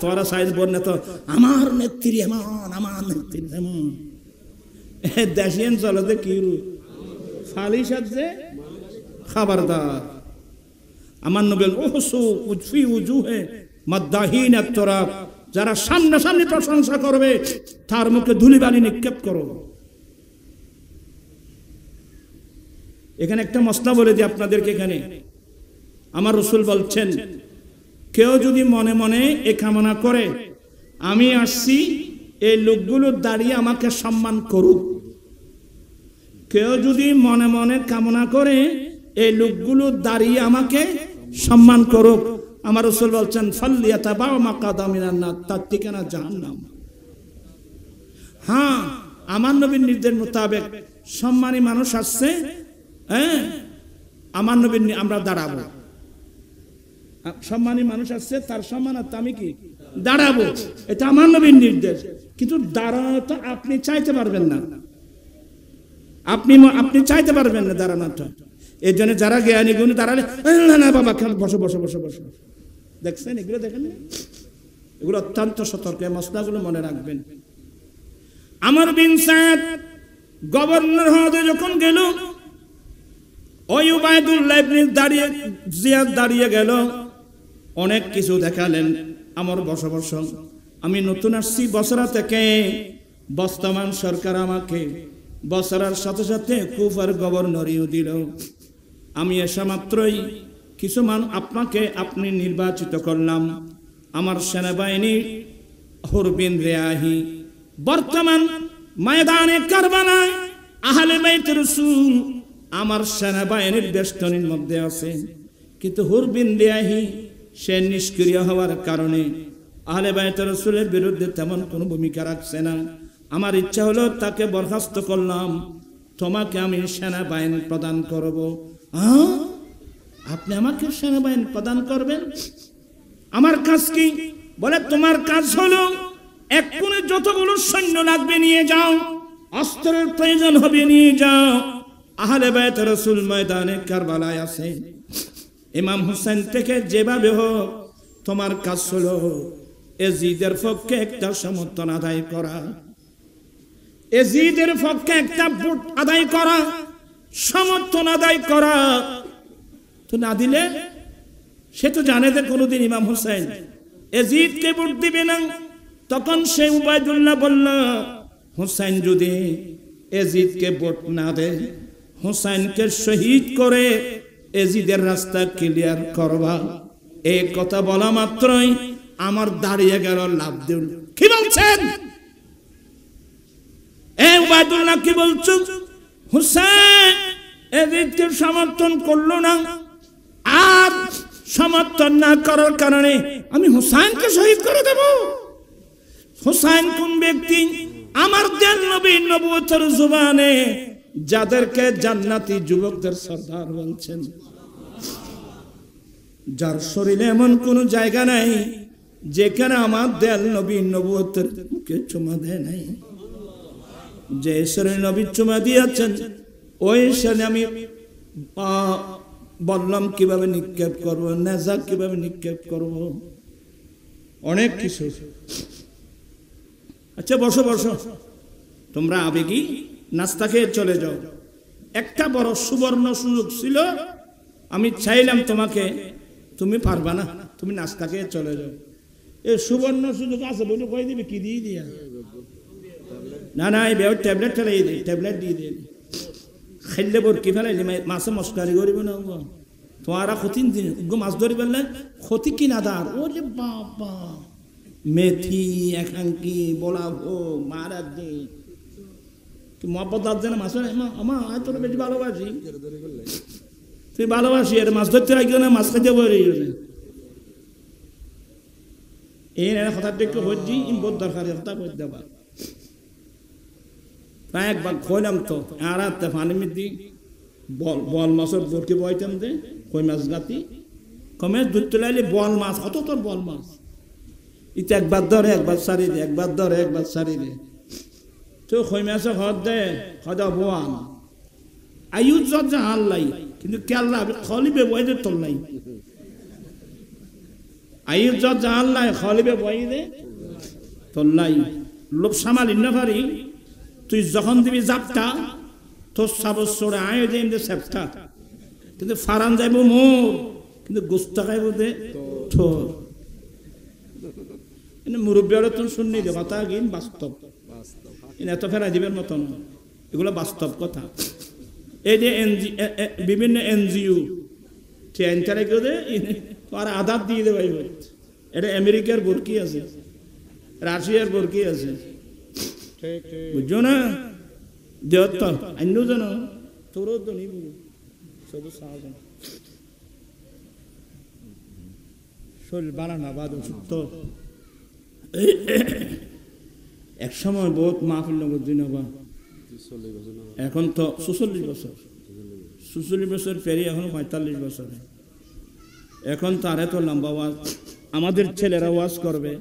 Speaker 1: তোরা সাইজ বল না তো আমার নেত্রী এমন আমার নেত্রী এমন দেশিয়ান চলে যে কি রূপ ফালিশ আছে খবরদার আমার নবী ওহসু উজফি উজুহে মাদ্দাহিন আত-তুরাব যারা সামনে সামনে প্রশংসা করবে তার মুখে ধুলিবালি নিক্ষেপ করো এখানে একটা মসলা বলে দিই আপনাদেরকে এখানে আমার রাসূল বলছেন কেউ যদি মনে মনে এ কামনা করে আমি আসছি এই লোকগুলো দাঁড়িয়ে আমাকে সম্মান করুক কেউ যদি মনে মনে কামনা করে এই লোকগুলো দাঁড়িয়ে আমাকে সম্মান করুক আমার রাসূল বলছেন ফাল্লিয়াতাবা মাকাদা মিনান নার তার ঠিকানা জাহান্নাম হ্যাঁ আমার নবীর নির্দেশ মোতাবেক সম্মানী মানুষ আসছে হ্যাঁ আমার নবীর আমরা দাঁড়াবো সম্মানী মানুষ আছে, তার সম্মানার্থে আমি কি দাঁড়াবো, এটা আমার নবীর নির্দেশ। কিন্তু দাঁড়ানো তো আপনি চাইতে পারবেন না, আপনি চাইতে পারবেন না দাঁড়ানোটা। এই জন্য যারা জ্ঞানী গুণী দাঁড়ালে না বাবা বসো বসো বসো বসো, দেখছেন এগুলো দেখেন, এগুলো অত্যন্ত সতর্ক, মশলাগুলো মনে রাখবেন। আমর বিন সাদ গভর্নর হতে যখন গেল, ওই উবাইদুল্লাহ ইবনে জিয়াদ দাঁড়িয়ে গেল, অনেক কিছু দেখালেন। আমার বসো বসো, আমি নতুন আসছি বসরা থেকে, বর্তমান সরকার আমাকে বসরার সাথে সাথে কুফার গভর্নরিও দিল। আমি এসে মাত্রই কিছু আপনাকে আপনি নির্বাচিত করলাম। আমার সেনাবাহিনী হুর বিন রিয়াহি বর্তমান ময়দানে কারবালায় আহলে বাইত রাসূল আমার সেনাবাহিনীর বেষ্টনীর মধ্যে আছে। কিন্তু হুর বিন রিয়াহি সে নিষ্ক্রিয় হওয়ার কারণে আহলে বাইত রাসূলের বিরুদ্ধে তেমন কোনো ভূমিকা রাখছে না। আমার ইচ্ছা হলো তাকে বরখাস্ত করলাম, তোমাকে আমি সেনাবাহিনী প্রদান করব। আপনি আমাকে সেনাবাহিনী প্রদান করবেন? আমার কাজ কি? বলে তোমার কাজ হলো এক্ষুনি যতগুলো সৈন্য লাগবে নিয়ে যাও, অস্ত্রের প্রয়োজন হবে নিয়ে যাও। আহলে বাইত রাসূল ময়দানে কারবালায় আছে, ইমাম হোসেন থেকে যেভাবে হোক তোমার কাজ হলো এজিদের পক্ষে একটা সমর্থন আদায় করা, এজিদের পক্ষে একটা ভোট আদায় করা, সমর্থন আদায় করা। তো না দিলে সে তো জানে যে কোনোদিন ইমাম হোসেন এজিদকে ভোট দিবে না। তখন সে উবাইদুল্লাহ বলল, হোসেন যদি এজিদকে ভোট না দেয়, হোসেনকে শহীদ করে এজিদের রাস্তা ক্লিয়ার করবা। এই কথা বলা মাত্রই আমার দাঁড়িয়ে গেল লাভ দিল। কি বলছেন উবাইদুল্লাহ, কি বলছো? হোসেন এজিদকে সমর্থন করলো না, আর সমর্থন না করার কারণে আমি হোসেনকে শহীদ করে দেব। হোসেন কোন ব্যক্তি? আমার দেন নবীর নবুয়তের জবানে যাদেরকে জান্নাতি যুবকদের সর্দার বলছেন, যার শরীরে এমন কোন জায়গা নাই যেখানে আমার দেল নবীর নবুয়তের মুখে চুমা দেয় নাই। যে শরীরে নবী চুমা দিয়েছেন, ওই শরীরে আমি বললাম কিভাবে নিক্ষেপ করবো, নেজা কিভাবে নিক্ষেপ করব, অনেক কিছু। আচ্ছা বসো বসো, তোমরা আবেগী নাস্তা খেয়ে চলে যাও। একটা বড় সুবর্ণ সুযোগ ছিল, আমি চাইলাম তোমাকে, তুমি পারবা না, তুমি নাস্তা খেয়ে চলে যাও। এই সুবর্ণ সুযোগ আছে বলে কই দিবে, কি দিয়ে দিয়া? না না, এই ট্যাবলেট ফেলাই দিই, ট্যাবলেট দিয়ে দিয়ে খাইলে বোর কি ফেলাইলি, মাছে মস্কারি করিব না তোমারা ক্ষতি মাছ ধরি ফেললে ক্ষতি কিনা দার। ওরে বাবা, মেথি একাঙ্কি বলাবো মারা দে মহব্বত আসছে না মাছের। আমার আয় তোর বেশি ভালোবাসি, তুই ভালোবাসি, আর মাছ ধরতে রাখি না, মাছ খাইতে বই এই হঠাৎ একটু হচ্ছি বহুত দরকারি হতা বই দেবার। প্রায় একবার খইলাম তো আর পানি মিদি বল মাছের বরকি বইতাম যে কই মাছ গাতি কমে ধরতে লাইলে বল মাছ, কত তোর বল মাছ, ইটা একবার ধরে একবার সারি দে, একবার ধরে একবার সারি দে। তো কই মাছে হদ দে হদা বোয়ান আয়ুজ যা হাল্লাই, কিন্তু কেল্লা খলিবে বইতে তোর নাই, আয়ুজ যা হাল্লাই খলিবে বই দে তোর নাই। লোক সামাল ইন্ন পারি, তুই যখন দিবি জাপটা তোর সাবস চড়ে আয় দিন দে সেপটা, কিন্তু ফারান যাইব মোর, কিন্তু গোস্তা খাইব দে তোর। মুরব্বীরা তো শুননি দে কথা, কিন বাস্তব, এত ফেরা দিবের মতন, এগুলো বাস্তব কথা। এই যে বিভিন্ন এনজিও আর আধার দিয়ে দেবে, এটা আমেরিকার বরকি আছে, রাশিয়ার বরকি আছে, বুঝছো না? দেহত্ব অন্য জন তোরও তো নিব শুধু সাহায্য শরীর বানানা বাদ সুস্থ। এক সময় বহুত মাহফিল নগর দিন, এখন তো 46 বছর, 46 বছর পেরিয়ে এখন 45 বছর। এখন তার এত লম্বা ওয়াজ, আমাদের ছেলেরা ওয়াজ করবে,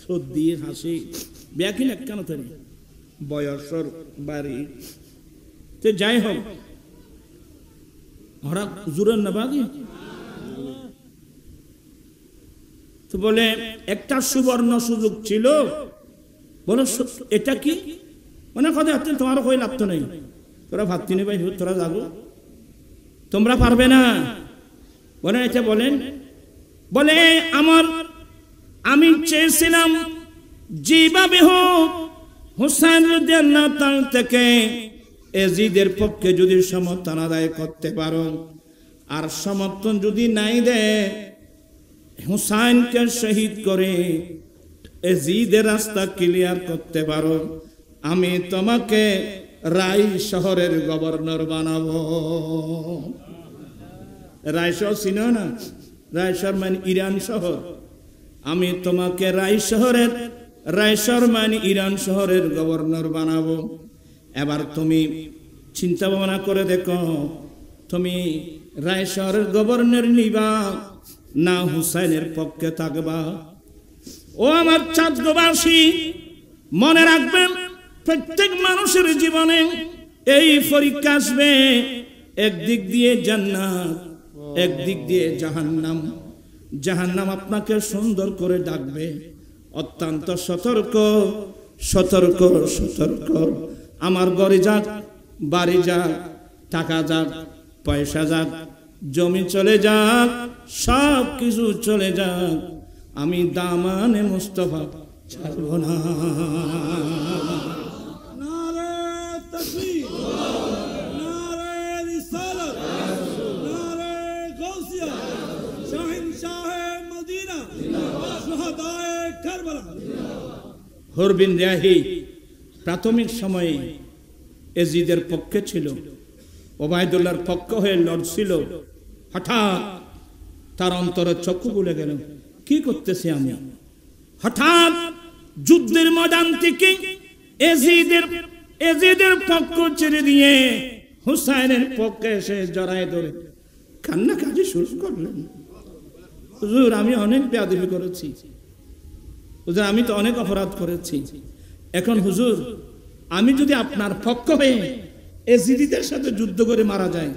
Speaker 1: সর্দি হাসি ব্যাকি না কেন তৈরি বয়সর বাড়ি। তো যাই হোক, ওরা জুরেন না বাকি। তো বলে একটা সুবর্ণ সুযোগ ছিল, বলো এটা কি? মানে কথা হচ্ছে তোমার কই লাভ তো নেই, তোরা ভাবতি নেই ভাই, তোরা যাবো, তোমরা পারবে না। বলে এটা বলেন, বলে আমি চেয়েছিলাম যেভাবে হোক হুসাইন রাদিয়াল্লাহু তাআলা থেকে এজিদের পক্ষে যদি সমর্থন আদায় করতে পারো, আর সমর্থন যদি নাই দেয়, হুসাইনকে শহীদ করে এজিদের রাস্তা ক্লিয়ার করতে পারো, আমি তোমাকে রাই শহরের গভর্নর বানাবো। রাই শহর চিনো না? রাই শহর মানে ইরান শহর। আমি তোমাকে রাই শহর মানে ইরান শহরের গভর্নর বানাবো। এবার তুমি চিন্তা ভাবনা করে দেখো, তুমি রাই শহরের গভর্নর নিবা না হুসাইনের পক্ষে থাকবা? ও আমার চাঁদবাসী, মনে রাখবেন প্রত্যেক মানুষের জীবনে এই পরীক্ষা আসবে, একদিক দিয়ে জান্নাত, একদিক দিয়ে জাহান্নাম। জাহান্নাম আপনাকে সুন্দর করে ডাকবে, অত্যন্ত সতর্ক সতর্ক সতর্ক। আমার ঘরে যাক, বাড়ি যাক, টাকা যাক, পয়সা যাক, জমি চলে যাক, সব কিছু চলে যাক, আমি দামানে মুস্তাফা ছাড়ব না।
Speaker 2: নারে তাকবীর, নারে রিসালাত, নারে গাউসিয়া, শাহিনশাহে মদিনা, শুহাদায়ে কারবালা।
Speaker 1: হুর বিন রিয়াহি প্রাথমিক সময়ে এজিদের পক্ষে ছিল, ওবায়দুল্লাহর পক্ষ হয়ে লড়ছিল। হঠাৎ তার অন্তরে চক্ষু খুলে গেল, কি করতেছি আমি? হঠাৎ যুদ্ধের ময়দান থেকে এজিদের পক্ষ ছেড়ে দিয়ে হুসাইনের পক্ষে এসে জড়ায় ধরে কান্নাকাটি শুরু করলেন। হুজুর, আমি অনেক বেয়াদবি করেছি, হুজুর আমি তো অনেক অপরাধ করেছি, এখন হুজুর আমি যদি আপনার পক্ষ হয়ে এজিদিদের সাথে যুদ্ধ করে মারা যায়,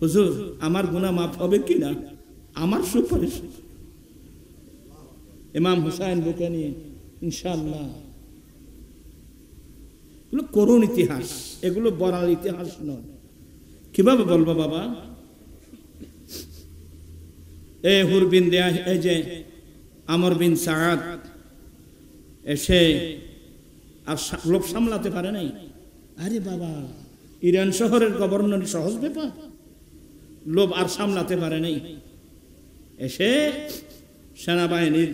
Speaker 1: হুজুর আমার গুনাহ মাফ হবে কিনা? আমার সুপারিশ। ইমাম হুসাইন বুকে নিয়ে ইনশাআল্লাহ। এগুলো করুণ ইতিহাস, এগুলো বলার ইতিহাস নয়। কিভাবে বলবো বাবা? হুর বিন রিয়াহি, এই যে আমর বিন সাআদ এসে আর লোভ সামলাতে পারে নাই। আরে বাবা, ইরান শহরের গভর্নর সহজ ব্যাপার, লোভ আর সামলাতে পারে নাই। এসে সেনাবাহিনীর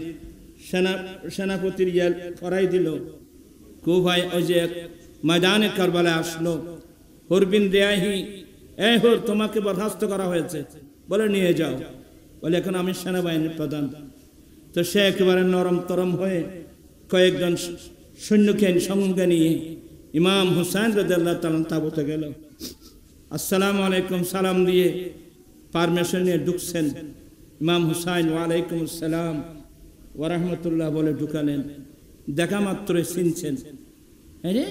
Speaker 1: সেনাপতির করাই দিল। কুফাই ওই যে ময়দানে কারবালায় আসলো। হুর বিন রিয়াহি, হুর তোমাকে বরখাস্ত করা হয়েছে, বলে নিয়ে যাও। বলে এখন আমি সেনাবাহিনীর প্রধান। তো সে একেবারে নরম তরম হয়ে কয়েকজন সৈন্যকে সঙ্গে নিয়ে ইমাম হুসাইন রাদিয়াল্লাহু তাআলা তাঁবুতে গেল। আসসালামু আলাইকুম সালাম দিয়ে পারমিশন নিয়ে ঢুকছেন। ইমাম হুসাইন ওয়ালাইকুম আসসালাম ওয়া রাহমাতুল্লাহ বলে ঢুকালেন। দেখা মাত্রই চিনছেন, আরে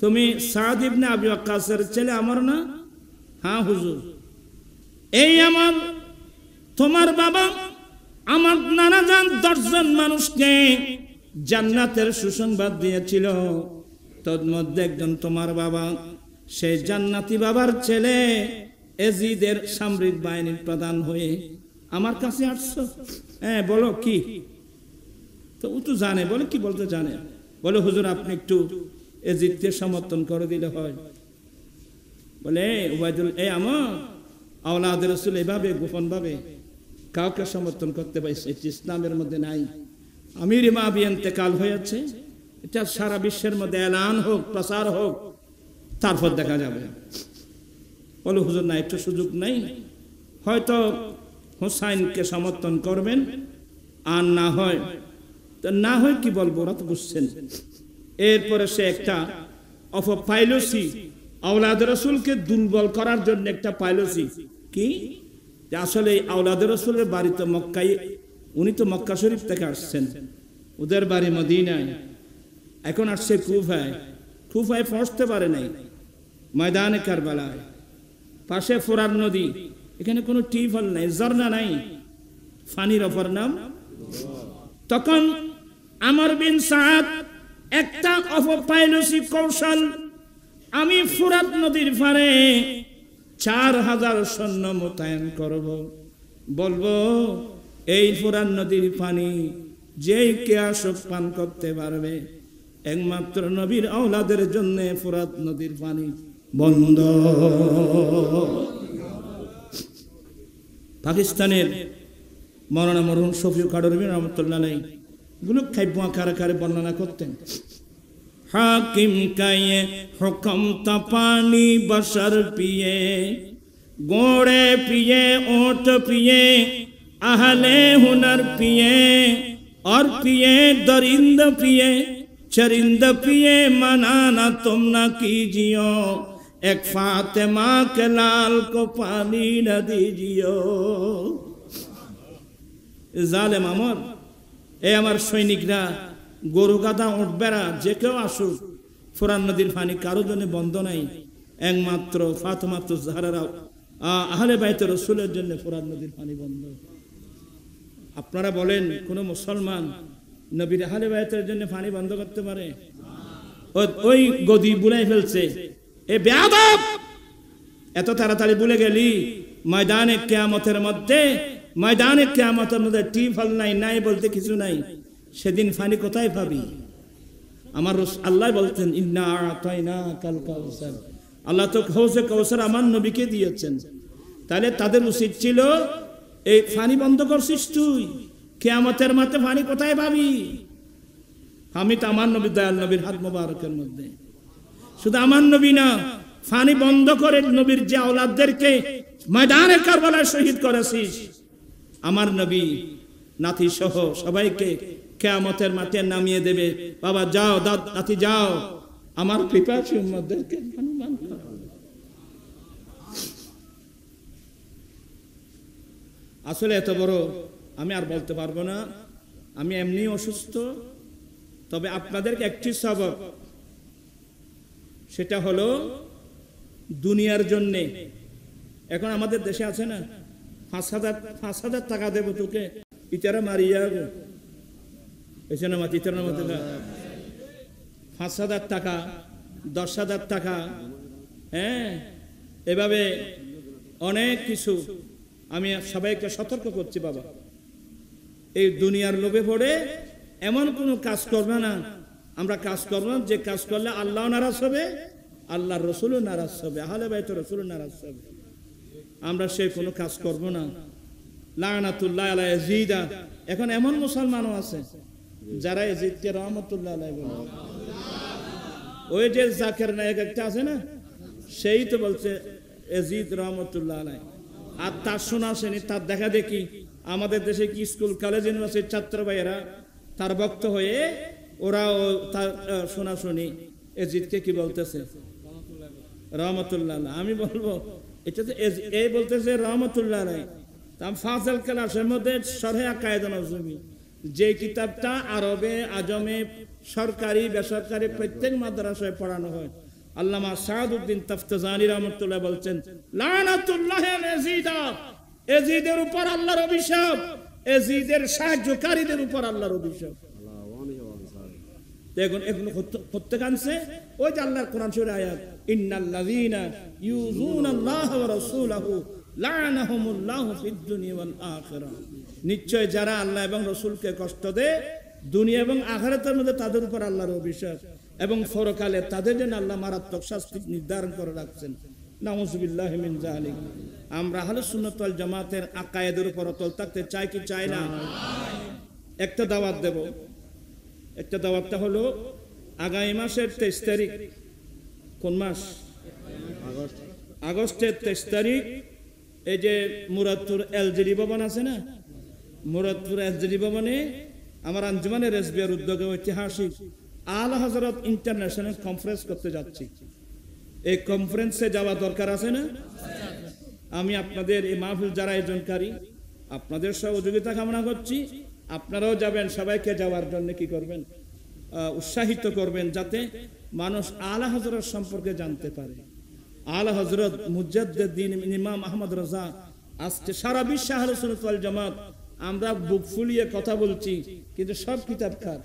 Speaker 1: তুমি সাদ ইবনে আবি ওয়াক্কাসের ছেলে আমার না? হ্যাঁ হুজুর। এই আমার তোমার বাবা আমার নানা জান 10 জন মানুষকে জান্নাতের সুসংবাদ দিয়েছিল, তোর মধ্যে একজন তোমার বাবা। সেই জান্নাতি বাবার ছেলে এজিদের সামরিক বাহিনীর প্রধান হয়ে আমার কাছে আসছো। হ্যাঁ বলো কি? তো ও তো জানে, বলে কি বলতে জানে? বলে হুজুর আপনি একটু এজিদকে সমর্থন করে দিলে হয়। বলে ওবায়দুল, আমার আওলাদ রাসূল এভাবে গোপন ভাবে কাউকে সমর্থন করতে পারছে, ইসলামের মধ্যে নাই। আমির মাবি ইন্তেকাল হয়েছে, এটা সারা বিশ্বের মধ্যে এলান হোক, প্রচার হোক, তারপর দেখা যাবে। বলে হুজুর না, একটু সুযোগ নাই, হয়তো হুসাইনকে সমর্থন করবেন, আর না হয় কি বলবো, ওরা তো বুঝছেন। এরপরে সে একটা অপপাইলসি আওলাদ রাসূলকে দুর্বল করার জন্য একটা পলিসি কি, যে আসলে আওলাদ রাসূলের বাড়ি তো মক্কায়, উনি তো মক্কা শরীফ থেকে আসছেন, ওদের বাড়ি মদিনায়, এখন আসছে কুফায়, কুফায় পৌঁছতে পারে নাই, ময়দানে কারবালায়, পাশে ফোরাত নদী, এখানে কোনো টিউবওয়েল নাই, ঝর্ণা নাই, পানির অপর নাম। তখন আমর বিন সাদ একটা অপপাইলসি কৌশল, আমি ফোরাত নদীর পারে 4000 সৈন্য মোতায়েন করব, বলবো এই ফোরাত নদীর পানি যেই কে আসক পান করতে পারবে, একমাত্র নবীর আওলাদের জন্য ফোরাত নদীর পানি বন্ধ। পাকিস্তানের মৌলানা মরহুম শফিউল কাদরী রহমাতুল্লাহ আলাইহি গুলো খাইবুয়া কারে বর্ণনা করতেন। हाकिम का ये हुक्म था पानी बशर पिए, घोड़े पिए, ऊंट पिए, अहले हुनर पिए, और पिए दरिंद पिए, चरिंद पिए, मनाना तुम न कीजियो, एक फातिमा के लाल को पानी न दीजियो। जालिम अमर ए अमर सैनिकरा গরু গাদা উঠ বেড়া যে কেউ আসুক, ফোরাত নদীর পানি কারো জন্য বন্ধ নাই, একমাত্র ফাতেমা জাহরা আহলে বাইত রাসূলের জন্য ফোরাত নদীর পানি বন্ধ। আপনারা বলেন কোন মুসলমান নবীর আহলে বাইতের জন্য পানি বন্ধ করতে পারে? ওই গদি বুলাই ফেলছে, এ বেয়াদব, এত তাড়াতাড়ি ভুলে গেলি ময়দানে কিয়ামতের মধ্যে, ময়দানে কিয়ামতের মধ্যে টিউবওয়েল নাই, নাই বলতে কিছু নাই, সেদিন পানি কোথায় পাবি? আমার আল্লাহ বলতেন ইন্না আতাইনাকাল কাউসার, আল্লাহ তো হাউজে কাউসার আমার নবীকে দিয়েছেন। তাহলে তাদের উচিত ছিল এই পানি বন্ধ করছিস তুই, কিয়ামতের মাঠে পানি কোথায় পাবি? আমি তো আমার নবী দয়াল নবীর হাত মোবারকের মধ্যে, শুধু আমার নবী না, পানি বন্ধ করে নবীর যে আওলাদদেরকে ময়দানে কারবালায় শহীদ করেছিস, আমার নবী নাতি সহ সবাইকে কিয়ামতের মাঠে নামিয়ে দেবে। বাবা যাও, নাতি যাও, আমার পিপাসী উম্মতদেরকে পানি পান করাও। আসলে এত বড় আমি আর বলতে পারবো না, আমি এমনি অসুস্থ। তবে আপনাদেরকে একটি সবক, সেটা হলো দুনিয়ার জন্যে, এখন আমাদের দেশে আছে না 5,000 টাকা দেবো তোকে, ইতারা মারিয়া গো, এখানে মাতি ইতারা মতো 5,000 টাকা, 10,000 টাকা, হ্যাঁ, এভাবে অনেক কিছু। আমি সবাইকে সতর্ক করছি, বাবা এই দুনিয়ার লোভে পড়ে এমন কোনো কাজ করবে না, আমরা কাজ করব না যে কাজ করলে আল্লাহ নারাজ হবে, আল্লাহর রাসূলও নারাজ হবে, আহলে বাইত রাসূলও নারাজ হবে, আমরা সেই কোনো কাজ করব না। লানাতুল্লাহ আলা ইয়াজিদ, এখন এমন মুসলমানও আছে যারা ইয়াজিদকে রহমাতুল্লাহ আলাইহি বলে। ওই যে জাকির নায়েক একটা আছে না, সেই তো বলছে ইয়াজিদ রহমাতুল্লাহ আলাইহি, আর তার শোনা শুনি, তার দেখা দেখি আমাদের দেশে কি স্কুল কলেজ ইউনিভার্সিটির ছাত্র ভাইয়েরা তার ভক্ত হয়ে ওরাও তার শোনা শুনি ইয়াজিদকে কি বলতেছে রহমাতুল্লাহ আলাইহি। আমি বলবো এটা তো এই বলতেছে রহমাতুল্লাহ আলাইহি, তাম ফাজল ক্লাসের মধ্যে শরহে আকায়েদ নজমি, যে কিতাবটা আরবে আজমে সরকারি বেসরকারি প্রত্যেক মাদ্রাসায় পড়ানো হয়, আল্লামা সাদউদ্দিন তাফতাজানি রহমাতুল্লাহ বলছেন লানাতুল্লাহ আলা ইয়াজিদ, ইয়াজিদের উপর আল্লাহর অভিশাপ, ইয়াজিদের সাহায্যকারীদের উপর আল্লাহর অভিশাপ। দেখুন এগুলো প্রত্যেক আনছে ওই যে আল্লাহর কোরআন শরীফের আয়াত, ইন্নাল্লাযীনা ইউযুনাল্লাহা ওয়া রাসূলাহু লা'নাহুমুল্লাহু ফিদ দুনিয়া ওয়াল আখিরাহ, নিশ্চয় যারা আল্লাহ এবং রাসূলকে কষ্ট দেয় দুনিয়া এবং আখিরাতের মধ্যে তাদের উপর আল্লাহর অভিশাপ, এবং পরকালে তাদের জন্য আল্লাহ মারাত্মক শাস্তি নির্ধারণ করে রাখছেন। নাউযুবিল্লাহি মিন যালিক। আমরা আহলে সুন্নাত ওয়াল জামাতের আকায়েদের উপর অটল থাকতে চাই কি চাই না? একটা দাওয়াত দেব, একটা দাওয়াতটা হলো আগামী মাসের 23 তারিখ, কোন মাস? আগস্টের 23 তারিখ, এই যে মুরাদপুর এলজিডি ভবন আছে না, মুরাদপুর এলজিডি ভবনে আমার আঞ্জুমানের এসবিআর উদ্যোগে ঐতিহাসিক আলা হযরত ইন্টারন্যাশনাল কনফারেন্স করতে যাচ্ছি। এই কনফারেন্সে যাওয়া দরকার আছে না? আমি আপনাদের এই মাহফিল যারা আয়োজনকারী আপনাদের সহযোগিতা কামনা করছি। আপনারাও যাবেন, সবাইকে যাওয়ার জন্য কি করবেন? উৎসাহিত করবেন, যাতে মানুষ আলা হযরত সম্পর্কে জানতে পারে। আলা হযরত মুজাদ্দিদ ইমাম আহমদ রাজা আজকে সারা বিশ্বে আহলে সুন্নাত ওয়াল জামাত আমরা বুক ফুলিয়ে কথা বলছি, কিন্তু সব কিতাব কার?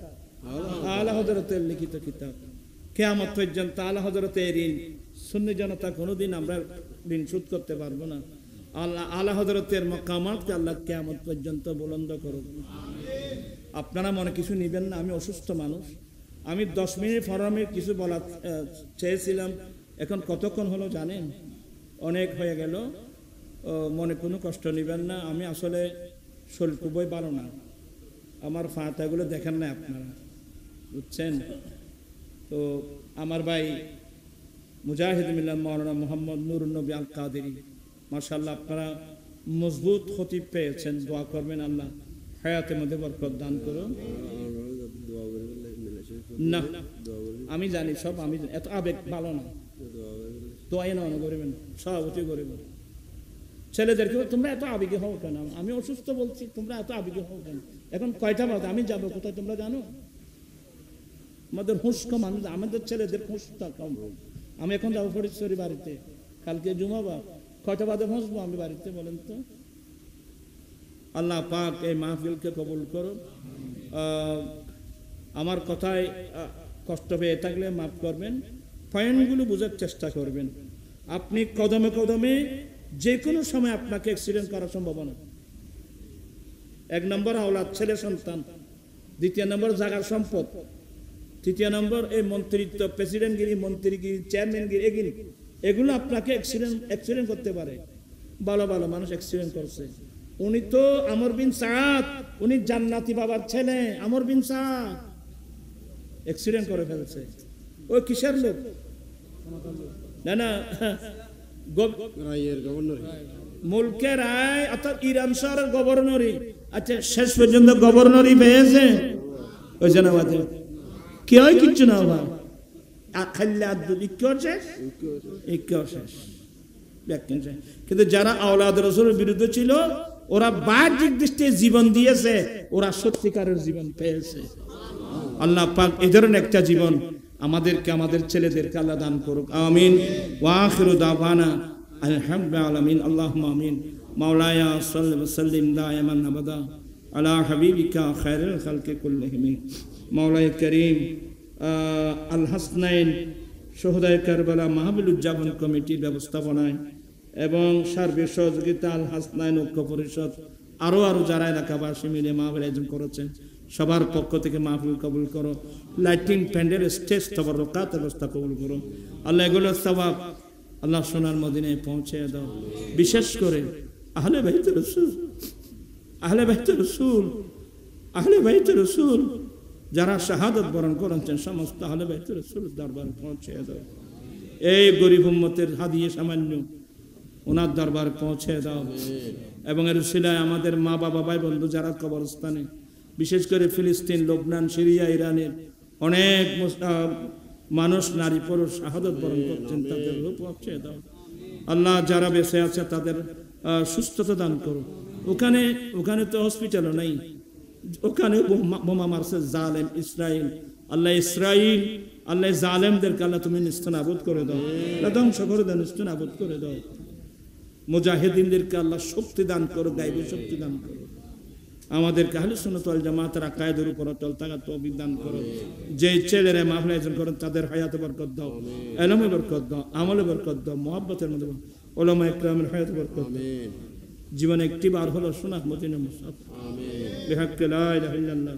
Speaker 1: আলা হযরতের লিখিত কিতাব। কিয়ামত পর্যন্ত আলা হযরতের ঋণ সুন্নি জনতা কোনোদিন আমরা ঋণ শোধ করতে পারবো না। আল্লাহ আলা হযরতের মাকামাতকে আল্লাহ কিয়ামত পর্যন্ত বুলন্দ করুন। আপনারা মনে কিছু নেবেন না, আমি অসুস্থ মানুষ, আমি 10 মিনিট 15 মিনিট কিছু বলা চেয়েছিলাম, এখন কতক্ষণ হলো জানেন? অনেক হয়ে গেল। মনে কোনো কষ্ট নেবেন না, আমি আসলে শরীর খুবই ভালো না, আমার ফাটাগুলো দেখেন না আপনারা, বুঝছেন? তো আমার ভাই মুজাহিদ মিল্লাত মাওলানা মোহাম্মদ নুরুন নবী আল কাদেরী, মাশাআল্লাহ আপনারা মজবুত খতিব পেয়েছেন, দোয়া করবেন আল্লাহ হায়াতের মধ্যে বরকত দান করুন। না আমি জানি সব, আমি এত আবেগ ভালো না, দোয়াই না করবেন, সভাপতি করবেন। ছেলেদেরকে তোমরা এত আবেগে হও কেন? আমি অসুস্থ বলছি, তোমরা এত আবেগে হও কেন? এখন কয়টা বাজে? আমি যাবো কোথায় তোমরা জানো? আমাদের হুঁশ কম, আমাদের ছেলেদের হুঁশটা কম। আমি এখন যাবো ফরিদপুরি বাড়িতে, কালকে জুমাবার, কয়টা বাজে পৌঁছবো আমি বাড়িতে বলেন তো? আল্লাহ পাক এই মাহফিলকে কবুল করুন। আমার কথায় কষ্ট পেয়ে থাকলে মাফ করবেন, পয়েন্টগুলো বোঝার চেষ্টা করবেন। আপনি কদমে কদমে যে কোনো সময় আপনাকে অ্যাক্সিডেন্ট করার সম্ভাবনা। 1 নম্বর আওলাদ, ছেলে সন্তান, 2 নম্বর জাগার সম্পদ, 3 নম্বর এই মন্ত্রিত্ব, প্রেসিডেন্টগিরি, মন্ত্রীগিরি, চেয়ারম্যানগিরি, এগুলো আপনাকে অ্যাক্সিডেন্ট করতে পারে। ভালো ভালো মানুষ অ্যাক্সিডেন্ট করছে। উনি তো আমর বিন সাদ, উনি জান্নাতি বাবার ছেলে, আমর বিন সাদ অ্যাক্সিডেন্ট করে ফেলছে। ওই কিসের লোক? না না, মুলকের রায়, অর্থাৎ ইরান শহরের গভর্নরই। আচ্ছা, শেষ পর্যন্ত গভর্নরই পেয়েছে ওই জানাবাদে, কেউ কিচ্ছু না বাবা, কিন্তু যারা আওলাদ রাসূলের বিরুদ্ধে ছিল, ওরা বাহ্যিক দৃষ্টিতে জীবন দিয়েছে, ওরা সত্যিকারের জীবন পেয়েছে। আল্লাহ পাক এই ধরনের একটা জীবন আমাদেরকে, আমাদের ছেলেদেরকে আল্লাহ দান করুক, আমিন। ওয়া আখিরু দাওয়ানা আলহামদুলিল্লাহি আলামিন, আল্লাহুম্মা আমিন। মাওলায়া সাল্লি ওয়া সাল্লিম দাইমান আবাদা আলা হাবিবিকা খায়রুল খালকি কুল্লিহিম। মাওলায়ে করিম আল হাসনাইন শহীদায়ে কারবালা মাহফিল উদযাপন কমিটির ব্যবস্থাপনায় এবং সার্বিক সহযোগিতা আল হাসনাইন ঐক্য পরিষদ, আরো যারা এলাকাবাসী মিলে মাহফিল আয়োজন করেছেন, সবার পক্ষ থেকে মাহফিল কবুল করো। লাইটিং, প্যান্ডেল, স্টেজ, তবরকাত ব্যবস্থা কবুল করো আল্লাহ। এগুলো সওয়াব আল্লাহ সোনার মদিনায় পৌঁছে দাও। বিশেষ করে আহলে বাইত রাসূল, আহলে বাইত রাসূল, আহলে বাইত রাসূল যারা শাহাদাত বরণ করেছেন, সমস্ত আহলে বাইত রাসূল দরবারে পৌঁছে দাও। এই গরিব উম্মতের হাদিয়া সামান্য ওনার দরবারে পৌঁছে দাও। এবং এর উসিলায় আমাদের মা বাবা, ভাই বন্ধু যারা কবরস্থানে, বিশেষ করে ফিলিস্তিন, লবনান, সিরিয়া, ইরানের অনেক মানুষ, নারী পুরুষ শাহাদাত বরণ করছেন, তাদের পৌঁছে দাও আল্লাহ। যারা বেঁচে আছে তাদের সুস্থতা দান করো। ওখানে তো হসপিটালও নাই, ওখানে বোমা মারছে জালেম ইসরাইল। আল্লাহ ইসরাইল, আল্লাহ জালেমদেরকে আল্লাহ তুমি নিস্তেনাবুদ করে দাও, ধ্বংস করে দাও, নিস্তেনাবুদ করে দাও। মুজাহিদিনদেরকে আল্লাহ শক্তি দান করো, গায়বী শক্তি দান করো। আমাদেরকে আহলে সুন্নাত ওয়াল জামাতের আকায়েদের উপর অটল থাকার তৌফিক দান করো। যে ছেলেরা মাহফিল আয়োজন করেন তাদের হায়াতে বরকত দাও, ইলমে বরকত দাও, আমলে বরকত দাও, মুহাব্বতের মধ্যে উলামা ইকরামের হায়াতে বরকত দাও। জীবনে একটি বার হলো শোনা মদিনা মুসাফা, আমিন। বিহাক্কি লা ইলাহা ইল্লাল্লাহ।